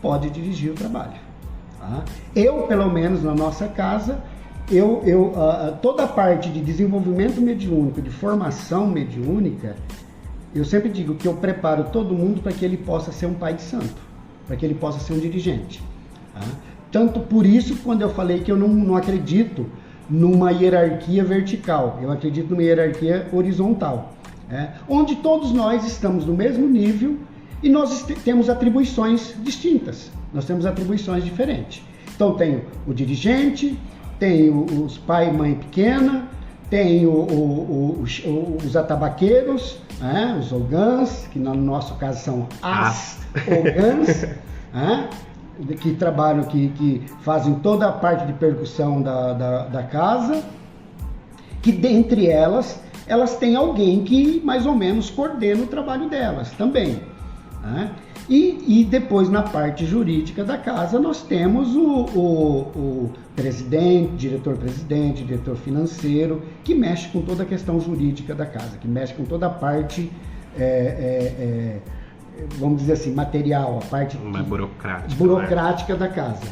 pode dirigir o trabalho. Tá? Eu, pelo menos na nossa casa, toda a parte de desenvolvimento mediúnico, de formação mediúnica, eu sempre digo que eu preparo todo mundo para que ele possa ser um pai de santo, para que ele possa ser um dirigente. Tá? Tanto por isso, quando eu falei que eu não acredito numa hierarquia vertical, eu acredito numa hierarquia horizontal, onde todos nós estamos no mesmo nível e nós temos atribuições distintas, nós temos atribuições diferentes. Então tem o dirigente, tem os pai e mãe pequena, tem os atabaqueiros, os ogãs, que no nosso caso são as ogãs, que trabalham, que fazem toda a parte de percussão da casa, que dentre elas têm alguém que mais ou menos coordena o trabalho delas também. E depois na parte jurídica da casa nós temos o presidente, diretor-presidente, diretor financeiro, que mexe com toda a questão jurídica da casa, que mexe com toda a parte, vamos dizer assim, material, a parte burocrática da casa.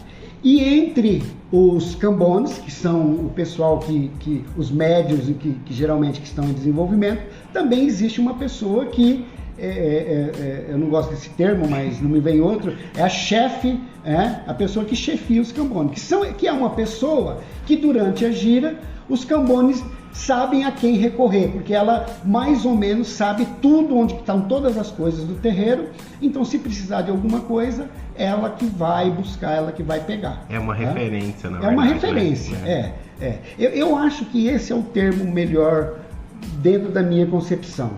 E entre os cambones, que são o pessoal que os médios que geralmente que estão em desenvolvimento, também existe uma pessoa que eu não gosto desse termo, mas não me vem outro, é a chefe, a pessoa que chefia os cambones, que é uma pessoa que durante a gira, os cambones sabem a quem recorrer, porque ela mais ou menos sabe tudo, onde estão todas as coisas do terreiro, então se precisar de alguma coisa, ela que vai buscar, ela que vai pegar. É uma referência, na verdade. É uma referência, Eu acho que esse é o termo melhor dentro da minha concepção.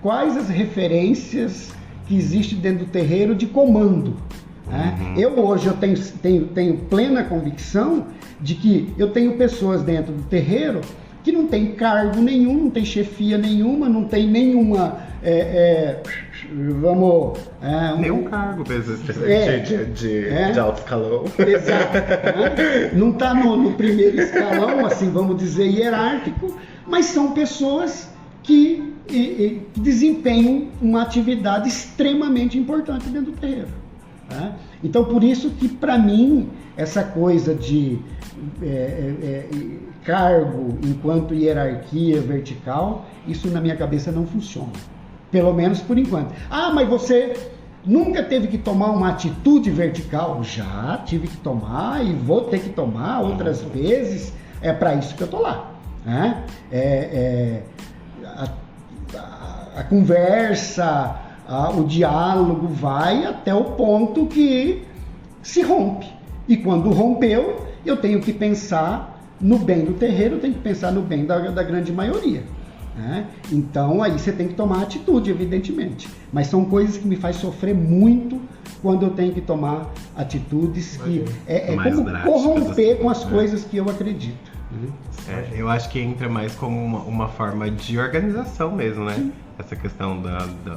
Quais as referências que existem dentro do terreiro de comando? Eu hoje tenho plena convicção de que eu tenho pessoas dentro do terreiro que não tem cargo nenhum, não tem chefia nenhuma, não tem nenhuma nenhum cargo de alto escalão. Exato. Não está no primeiro escalão, assim, vamos dizer, hierárquico, mas são pessoas que desempenham uma atividade extremamente importante dentro do terreiro. Então, por isso que, para mim, essa coisa de cargo enquanto hierarquia vertical, isso na minha cabeça não funciona. Pelo menos por enquanto. Mas você nunca teve que tomar uma atitude vertical? Já tive que tomar e vou ter que tomar outras vezes. É para isso que eu estou lá. A conversa, o diálogo vai até o ponto que se rompe. E quando rompeu, eu tenho que pensar no bem do terreiro, eu tenho que pensar no bem da grande maioria. né? Então aí você tem que tomar atitude, evidentemente. Mas são coisas que me faz sofrer muito quando eu tenho que tomar atitudes que é como corromper assim, com as coisas que eu acredito. Eu acho que entra mais como uma forma de organização mesmo, né? Sim. Essa questão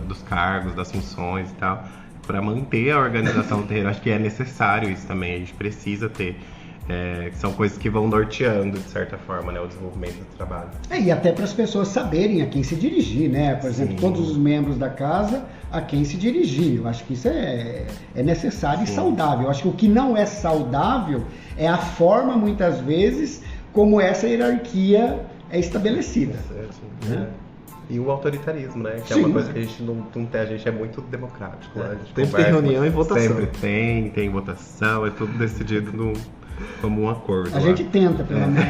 dos cargos, das funções e tal. Para manter a organização do terreiro, acho que é necessário isso também. A gente precisa ter. São coisas que vão norteando, de certa forma, né, o desenvolvimento do trabalho. E até para as pessoas saberem a quem se dirigir, né? Por exemplo, todos os membros da casa a quem se dirigir. Eu acho que isso é necessário e saudável. Eu acho que o que não é saudável é a forma, muitas vezes, como essa hierarquia é estabelecida. E o autoritarismo, né? Que é Sim. uma coisa que a gente não tem, a gente é muito democrático. Né? A gente Sempre tem reunião e votação. Sempre tem votação, é tudo decidido como um acordo. A gente tenta, pelo menos.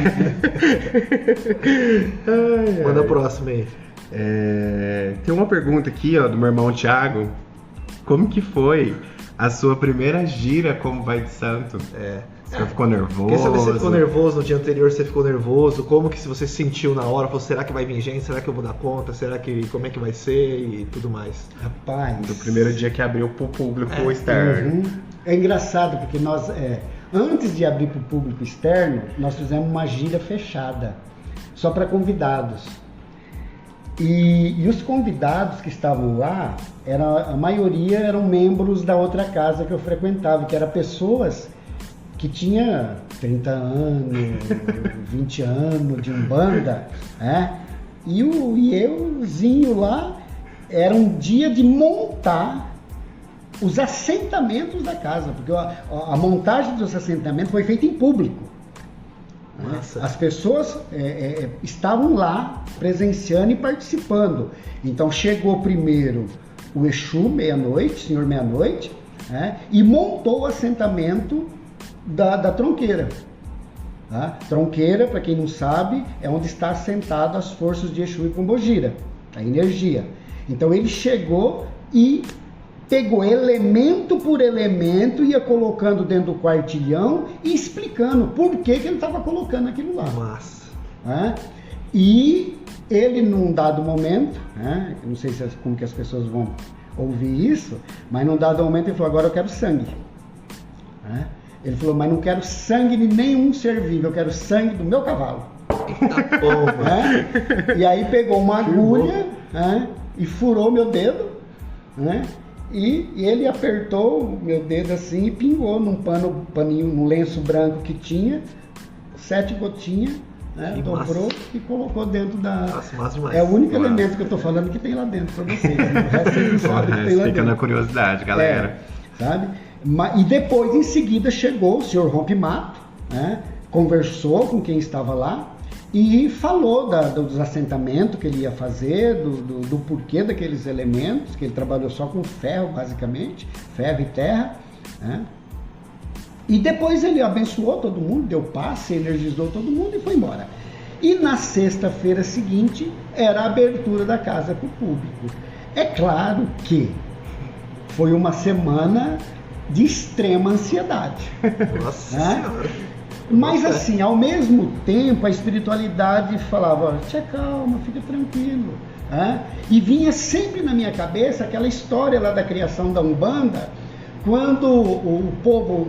Manda a próxima aí. Tem uma pergunta aqui, ó, do meu irmão Thiago. Como que foi a sua primeira gira como Vai de Santo? Você ficou nervoso? Quer saber se você ficou nervoso no dia anterior, você ficou nervoso? Como que se você sentiu na hora? Falou, será que vai vir gente? Será que eu vou dar conta? Como é que vai ser? E tudo mais. Rapaz. Do primeiro dia que abriu pro público externo. É engraçado, porque nós, antes de abrir para o público externo, nós fizemos uma gira fechada, só para convidados. E os convidados que estavam lá, a maioria eram membros da outra casa que eu frequentava, que eram pessoas que tinha 30 anos, 20 anos de umbanda, e euzinho lá, era um dia de montar os assentamentos da casa, porque a montagem dos assentamentos foi feita em público. Nossa. As pessoas estavam lá presenciando e participando. Então chegou primeiro o Exu meia-noite, Senhor Meia-Noite, e montou o assentamento da tronqueira. Tronqueira, para quem não sabe, é onde está assentado as forças de Exu e Pombogira, a energia. Então ele chegou e pegou elemento por elemento, ia colocando dentro do quartilhão e explicando por que ele estava colocando aquilo lá. Massa. E ele, num dado momento, eu não sei como que as pessoas vão ouvir isso, mas num dado momento ele falou, agora eu quero sangue. Ele falou, mas não quero sangue de nenhum ser vivo, eu quero sangue do meu cavalo. E aí pegou uma agulha e furou meu dedo, e ele apertou meu dedo assim e pingou num paninho, num lenço branco que tinha, 7 gotinhas, dobrou e colocou dentro da... Massa demais. É o único elemento que eu tô falando que tem lá dentro para vocês. O resto vocês não sabem que tem lá Fica dentro. na curiosidade, galera. Sabe? E depois, em seguida, chegou o senhor Rompe-Mato, conversou com quem estava lá e falou dos assentamentos que ele ia fazer, do porquê daqueles elementos, que ele trabalhou só com ferro, basicamente, ferro e terra. E depois ele abençoou todo mundo, deu passe, energizou todo mundo e foi embora. E na sexta-feira seguinte, era a abertura da casa para o público. É claro que foi uma semana de extrema ansiedade. Nossa Senhora. Mas assim, ao mesmo tempo, a espiritualidade falava, tia, calma, fica tranquilo. E vinha sempre na minha cabeça aquela história lá da criação da Umbanda, quando o povo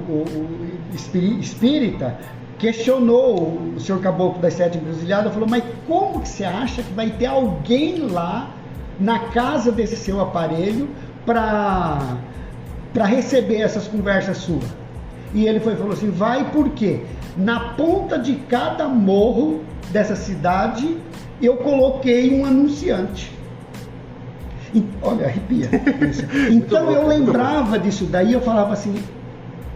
espírita questionou o senhor Caboclo das 7 Encruzilhadas, falou, mas como que você acha que vai ter alguém lá na casa desse seu aparelho para receber essas conversas suas? E ele falou assim, vai por quê? Na ponta de cada morro dessa cidade, eu coloquei um anunciante. Olha, arrepia. Então eu lembrava disso daí, eu falava assim,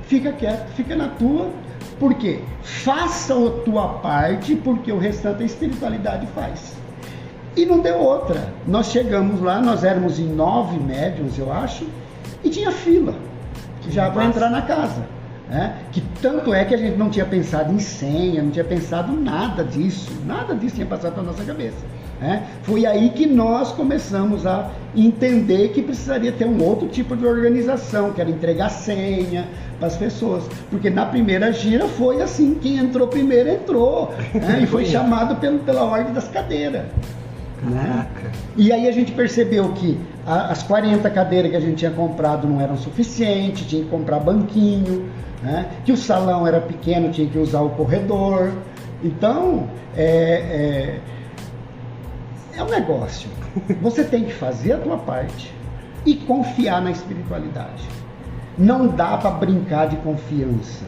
fica quieto, fica na tua, porque faça a tua parte, porque o restante a espiritualidade faz. E não deu outra. Nós chegamos lá, nós éramos em 9 médiuns, eu acho, e tinha fila, já para entrar na casa. Que tanto é que a gente não tinha pensado em senha, não tinha pensado nada disso tinha passado pela nossa cabeça. Foi aí que nós começamos a entender que precisaria ter um outro tipo de organização, que era entregar senha para as pessoas, porque na primeira gira foi assim, quem entrou primeiro entrou, e foi chamado pela ordem das cadeiras. Né? E aí a gente percebeu que as 40 cadeiras que a gente tinha comprado não eram suficientes, tinha que comprar banquinho, né? Que o salão era pequeno, tinha que usar o corredor. Então, é um negócio. Você tem que fazer a tua parte e confiar na espiritualidade. Não dá para brincar de confiança.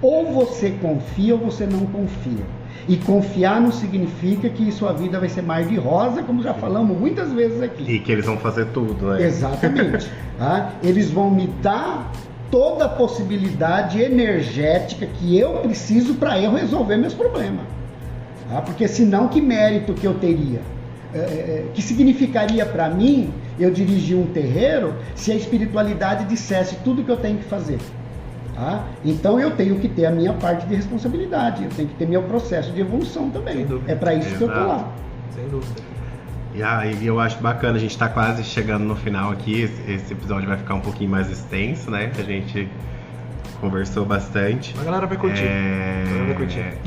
Ou você confia ou você não confia. E confiar não significa que sua vida vai ser mar de rosa, como já falamos muitas vezes aqui. E que eles vão fazer tudo, né? Exatamente. Tá? Eles vão me dar toda a possibilidade energética que eu preciso para eu resolver meus problemas. Tá? Porque senão, que mérito que eu teria? Que significaria para mim eu dirigir um terreiro se a espiritualidade dissesse tudo que eu tenho que fazer? Tá? Então eu tenho que ter a minha parte de responsabilidade, eu tenho que ter meu processo de evolução também. É para isso que eu tô lá. Sem dúvida. E aí eu acho bacana, a gente tá quase chegando no final aqui, esse episódio vai ficar um pouquinho mais extenso, né? A gente conversou bastante. A galera vai curtir.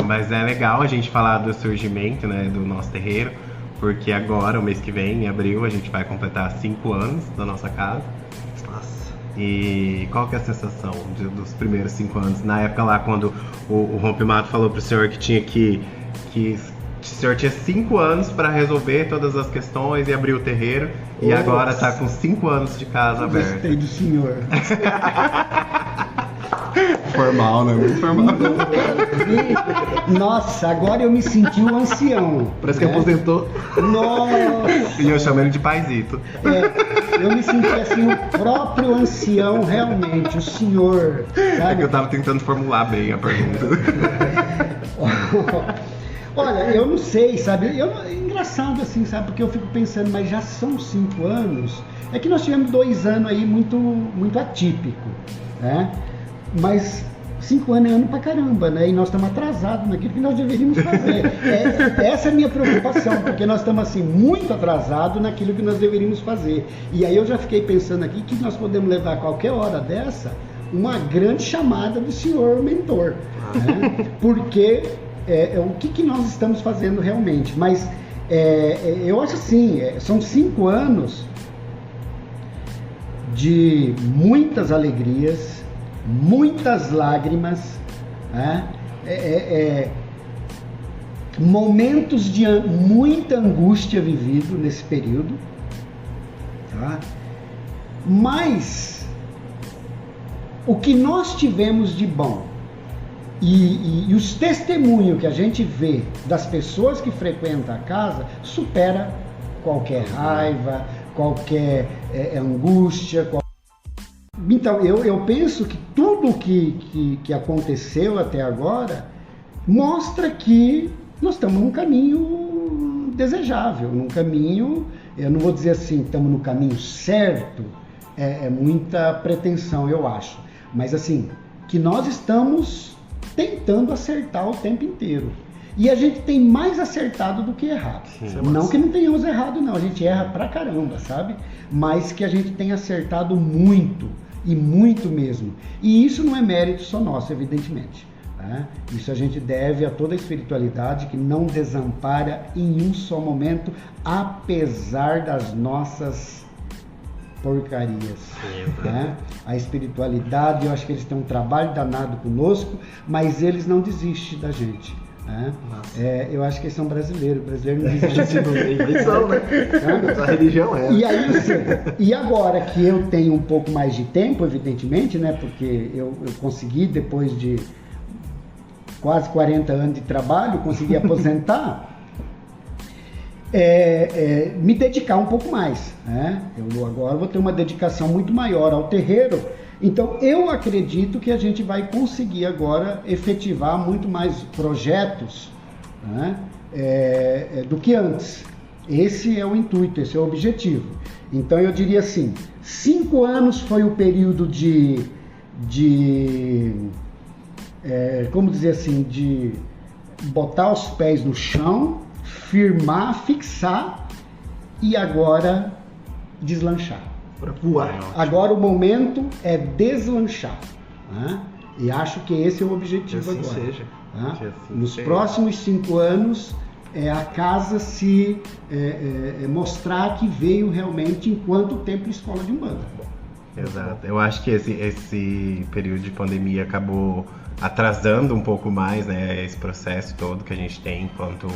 Mas é legal a gente falar do surgimento, né, do nosso terreiro, porque agora, o mês que vem, em abril, a gente vai completar 5 anos da nossa casa. E qual que é a sensação dos primeiros 5 anos? Na época lá, quando o Rompimato falou pro senhor que tinha que o senhor tinha 5 anos para resolver todas as questões e abrir o terreiro. E agora tá com 5 anos de casa aberta. Gostei do senhor. Formal, né? Muito formal. Nossa, agora eu me senti um ancião. Parece que aposentou. Nossa. E eu chamo ele de paizito. Eu me senti assim, o próprio ancião, realmente, o senhor. Sabe? É que eu tava tentando formular bem a pergunta. Olha, eu não sei, sabe? É engraçado assim, sabe? Porque eu fico pensando, mas já são 5 anos. É que nós tivemos 2 anos aí muito atípico, né? Mas 5 anos é ano pra caramba, né? E nós estamos atrasados naquilo que nós deveríamos fazer. Essa é a minha preocupação, porque nós estamos assim, muito atrasados naquilo que nós deveríamos fazer. E aí eu já fiquei pensando aqui que nós podemos levar a qualquer hora dessa uma grande chamada do senhor mentor, né? Porque o que nós estamos fazendo realmente. Mas eu acho assim, são 5 anos de muitas alegrias, muitas lágrimas, né? Momentos de muita angústia vivido nesse período, tá? Mas o que nós tivemos de bom e os testemunhos que a gente vê das pessoas que frequentam a casa supera qualquer raiva, qualquer angústia. Então, eu penso que tudo que aconteceu até agora mostra que nós estamos num caminho desejável, num caminho, eu não vou dizer assim, estamos no caminho certo, é muita pretensão, eu acho, mas assim, que nós estamos tentando acertar o tempo inteiro. E a gente tem mais acertado do que errado. Não que não tenhamos errado, não, a gente erra pra caramba, sabe? Mas que a gente tem acertado muito, e muito mesmo. E isso não é mérito só nosso, evidentemente. Tá? Isso a gente deve a toda a espiritualidade que não desampara em um só momento, apesar das nossas porcarias. Né? A espiritualidade, eu acho que eles têm um trabalho danado conosco, mas eles não desistem da gente. Né? Eu acho que eles são brasileiros. O brasileiro não desiste do Eles são, né? A religião é. E agora que eu tenho um pouco mais de tempo, evidentemente, né? Porque eu consegui, depois de quase 40 anos de trabalho, consegui aposentar, me dedicar um pouco mais. Né? Eu agora vou ter uma dedicação muito maior ao terreiro. Então, eu acredito que a gente vai conseguir agora efetivar muito mais projetos, né, do que antes. Esse é o intuito, esse é o objetivo. Então, eu diria assim, 5 anos foi o período como dizer assim, de botar os pés no chão, firmar, fixar e agora deslanchar. Para voar. Agora o momento é deslanchar, né? E acho que esse é o objetivo que assim agora. Seja. Tá? Que assim Nos seja. próximos 5 anos a casa se mostrar que veio realmente enquanto templo e escola de Umbanda. Exato. Eu acho que esse período de pandemia acabou atrasando um pouco mais, né, esse processo todo que a gente tem enquanto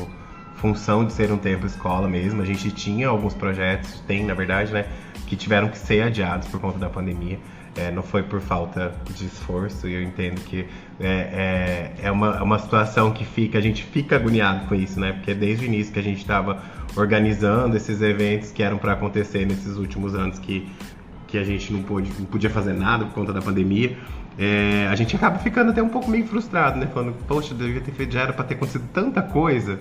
função de ser um templo escola mesmo. A gente tinha alguns projetos, na verdade, né, que tiveram que ser adiados por conta da pandemia. Não foi por falta de esforço, e eu entendo que é uma situação que a gente fica agoniado com isso, né? Porque desde o início que a gente estava organizando esses eventos que eram para acontecer nesses últimos anos que a gente não podia fazer nada por conta da pandemia, a gente acaba ficando até um pouco meio frustrado, né? Falando, poxa, devia ter feito, já era para ter acontecido tanta coisa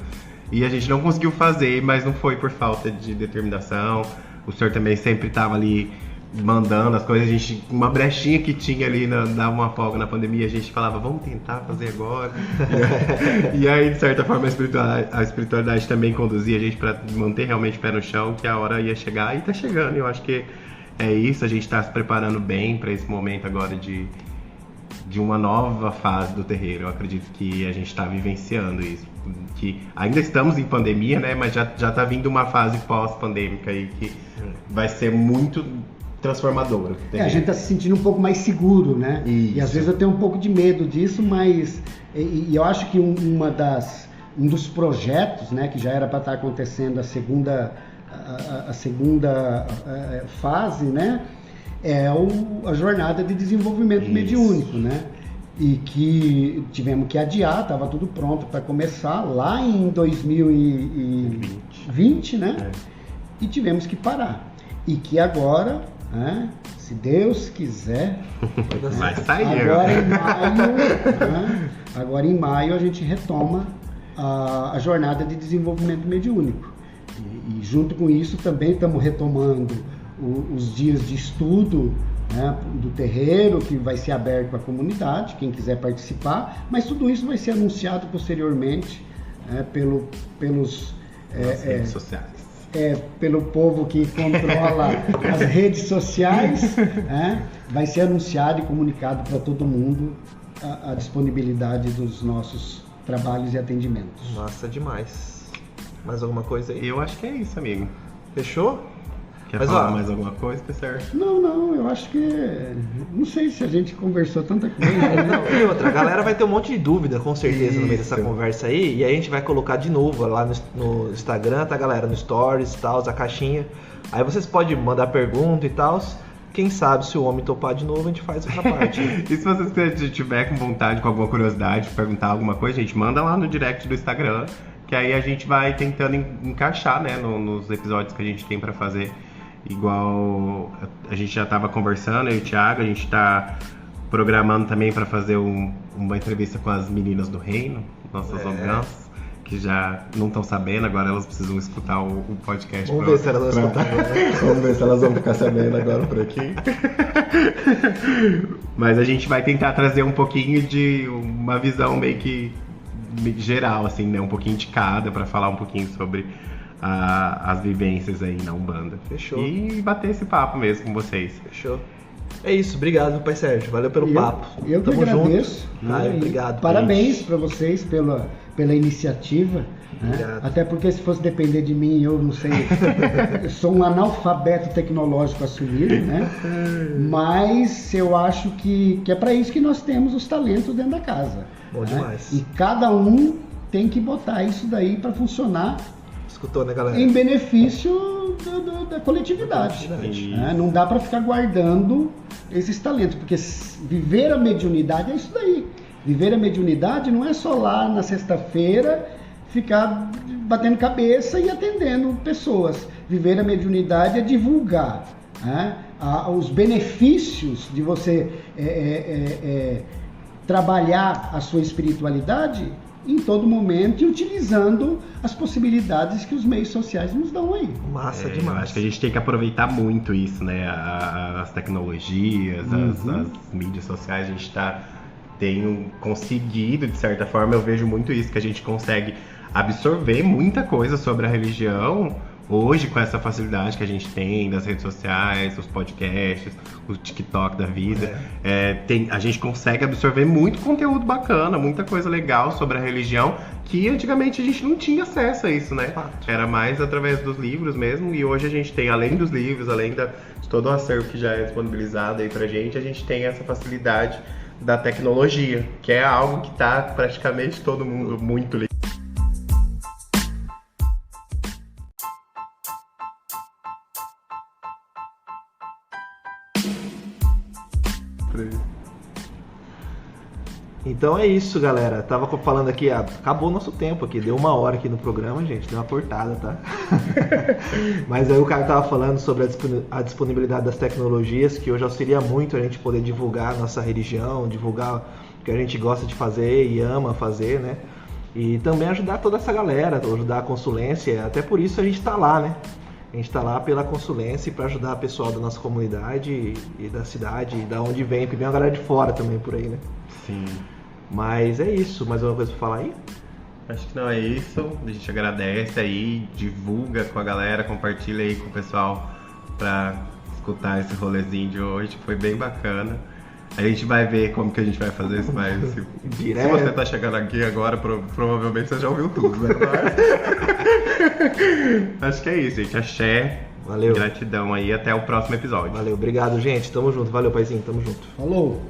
e a gente não conseguiu fazer, mas não foi por falta de determinação. O senhor também sempre estava ali mandando as coisas, uma brechinha que tinha ali, dava uma folga na pandemia, a gente falava, vamos tentar fazer agora. E aí, de certa forma, a espiritualidade também conduzia a gente para manter realmente o pé no chão, que a hora ia chegar, e tá chegando. Eu acho que é isso, a gente está se preparando bem para esse momento agora de uma nova fase do terreiro. Eu acredito que a gente está vivenciando isso, que ainda estamos em pandemia, né, mas já tá vindo uma fase pós-pandêmica aí que vai ser muito transformadora. A gente está se sentindo um pouco mais seguro, né? Isso. E às vezes eu tenho um pouco de medo disso, mas eu acho que um dos projetos, né, que já era para estar acontecendo a segunda fase, né, a jornada de desenvolvimento mediúnico, né? E que tivemos que adiar, estava tudo pronto para começar lá em 2020, né? E tivemos que parar. E que agora, se Deus quiser, vai sair. Agora em maio a gente retoma a jornada de desenvolvimento mediúnico. E junto com isso também estamos retomando os dias de estudo, né, do terreiro, que vai ser aberto para a comunidade, quem quiser participar, mas tudo isso vai ser anunciado posteriormente pelos redes sociais. Pelo povo que controla as redes sociais, vai ser anunciado e comunicado para todo mundo a disponibilidade dos nossos trabalhos e atendimentos. Massa demais. Mais alguma coisa aí? Eu acho que é isso, amigo. Fechou? Quer falar mais alguma coisa, pessoal? Não, eu acho que... Não sei se a gente conversou tanta coisa. E outra, a galera vai ter um monte de dúvida, com certeza, no meio dessa conversa aí. E aí a gente vai colocar de novo lá no Instagram, tá, galera? No Stories e tal, a caixinha. Aí vocês podem mandar pergunta e tal. Quem sabe, se o homem topar de novo, a gente faz outra parte. E se vocês tiver com vontade, com alguma curiosidade, perguntar alguma coisa, gente, manda lá no direct do Instagram, que aí a gente vai tentando encaixar, né, nos episódios que a gente tem pra fazer. Igual a gente já estava conversando, eu e o Thiago, a gente está programando também para fazer uma entrevista com as meninas do reino, nossas orgãs, que já não estão sabendo, agora elas precisam escutar o podcast. Vamos ver se elas vão escutar. Vamos ver se elas vão ficar sabendo agora por aqui. Mas a gente vai tentar trazer um pouquinho de uma visão meio que geral, assim, né? Um pouquinho de cada, para falar um pouquinho sobre as vivências aí na Umbanda. Fechou. E bater esse papo mesmo com vocês. Fechou. É isso, obrigado, Pai Sérgio. Valeu pelo papo. Eu que agradeço. Obrigado. Parabéns para vocês pela iniciativa. Né? Até porque se fosse depender de mim, eu não sei, eu sou um analfabeto tecnológico assumido, né? Mas eu acho que é para isso que nós temos os talentos dentro da casa. Bom demais. E cada um tem que botar isso daí para funcionar. Escutou, né, galera? Em benefício da coletividade. Não dá para ficar guardando esses talentos, porque viver a mediunidade é isso daí. Viver a mediunidade não é só lá na sexta-feira ficar batendo cabeça e atendendo pessoas. Viver a mediunidade é divulgar os benefícios de você trabalhar a sua espiritualidade em todo momento e utilizando as possibilidades que os meios sociais nos dão aí. Massa demais. Eu acho que a gente tem que aproveitar muito isso, né? As tecnologias, as mídias sociais, a gente tem conseguido, de certa forma, eu vejo muito isso, que a gente consegue absorver muita coisa sobre a religião Hoje, com essa facilidade que a gente tem das redes sociais, os podcasts, o TikTok da vida, a gente consegue absorver muito conteúdo bacana, muita coisa legal sobre a religião, que antigamente a gente não tinha acesso a isso, né? Fato. Era mais através dos livros mesmo, e hoje a gente tem, além dos livros, além de todo o acervo que já é disponibilizado aí pra gente, a gente tem essa facilidade da tecnologia, que é algo que tá praticamente todo mundo muito ligado. Então é isso, galera. Tava falando aqui, acabou o nosso tempo aqui, deu 1 hora aqui no programa, gente, deu uma cortada, tá? Mas aí o cara tava falando sobre a disponibilidade das tecnologias, que hoje auxilia muito a gente poder divulgar a nossa religião, divulgar o que a gente gosta de fazer e ama fazer, né? E também ajudar toda essa galera, ajudar a consulência, até por isso a gente tá lá, né? A gente tá lá pela consulência e para ajudar o pessoal da nossa comunidade e da cidade, e da onde vem, porque vem uma galera de fora também por aí, né? Sim. Mas é isso, mais alguma coisa pra falar aí? Acho que não é isso. A gente agradece aí, divulga com a galera, compartilha aí com o pessoal pra escutar esse rolezinho de hoje, que foi bem bacana. A gente vai ver como que a gente vai fazer isso, mas se você tá chegando aqui agora, provavelmente você já ouviu tudo, né? Acho que é isso, gente. Axé. Valeu. Gratidão aí, até o próximo episódio. Valeu, obrigado, gente. Tamo junto. Valeu, paizinho. Tamo junto. Falou!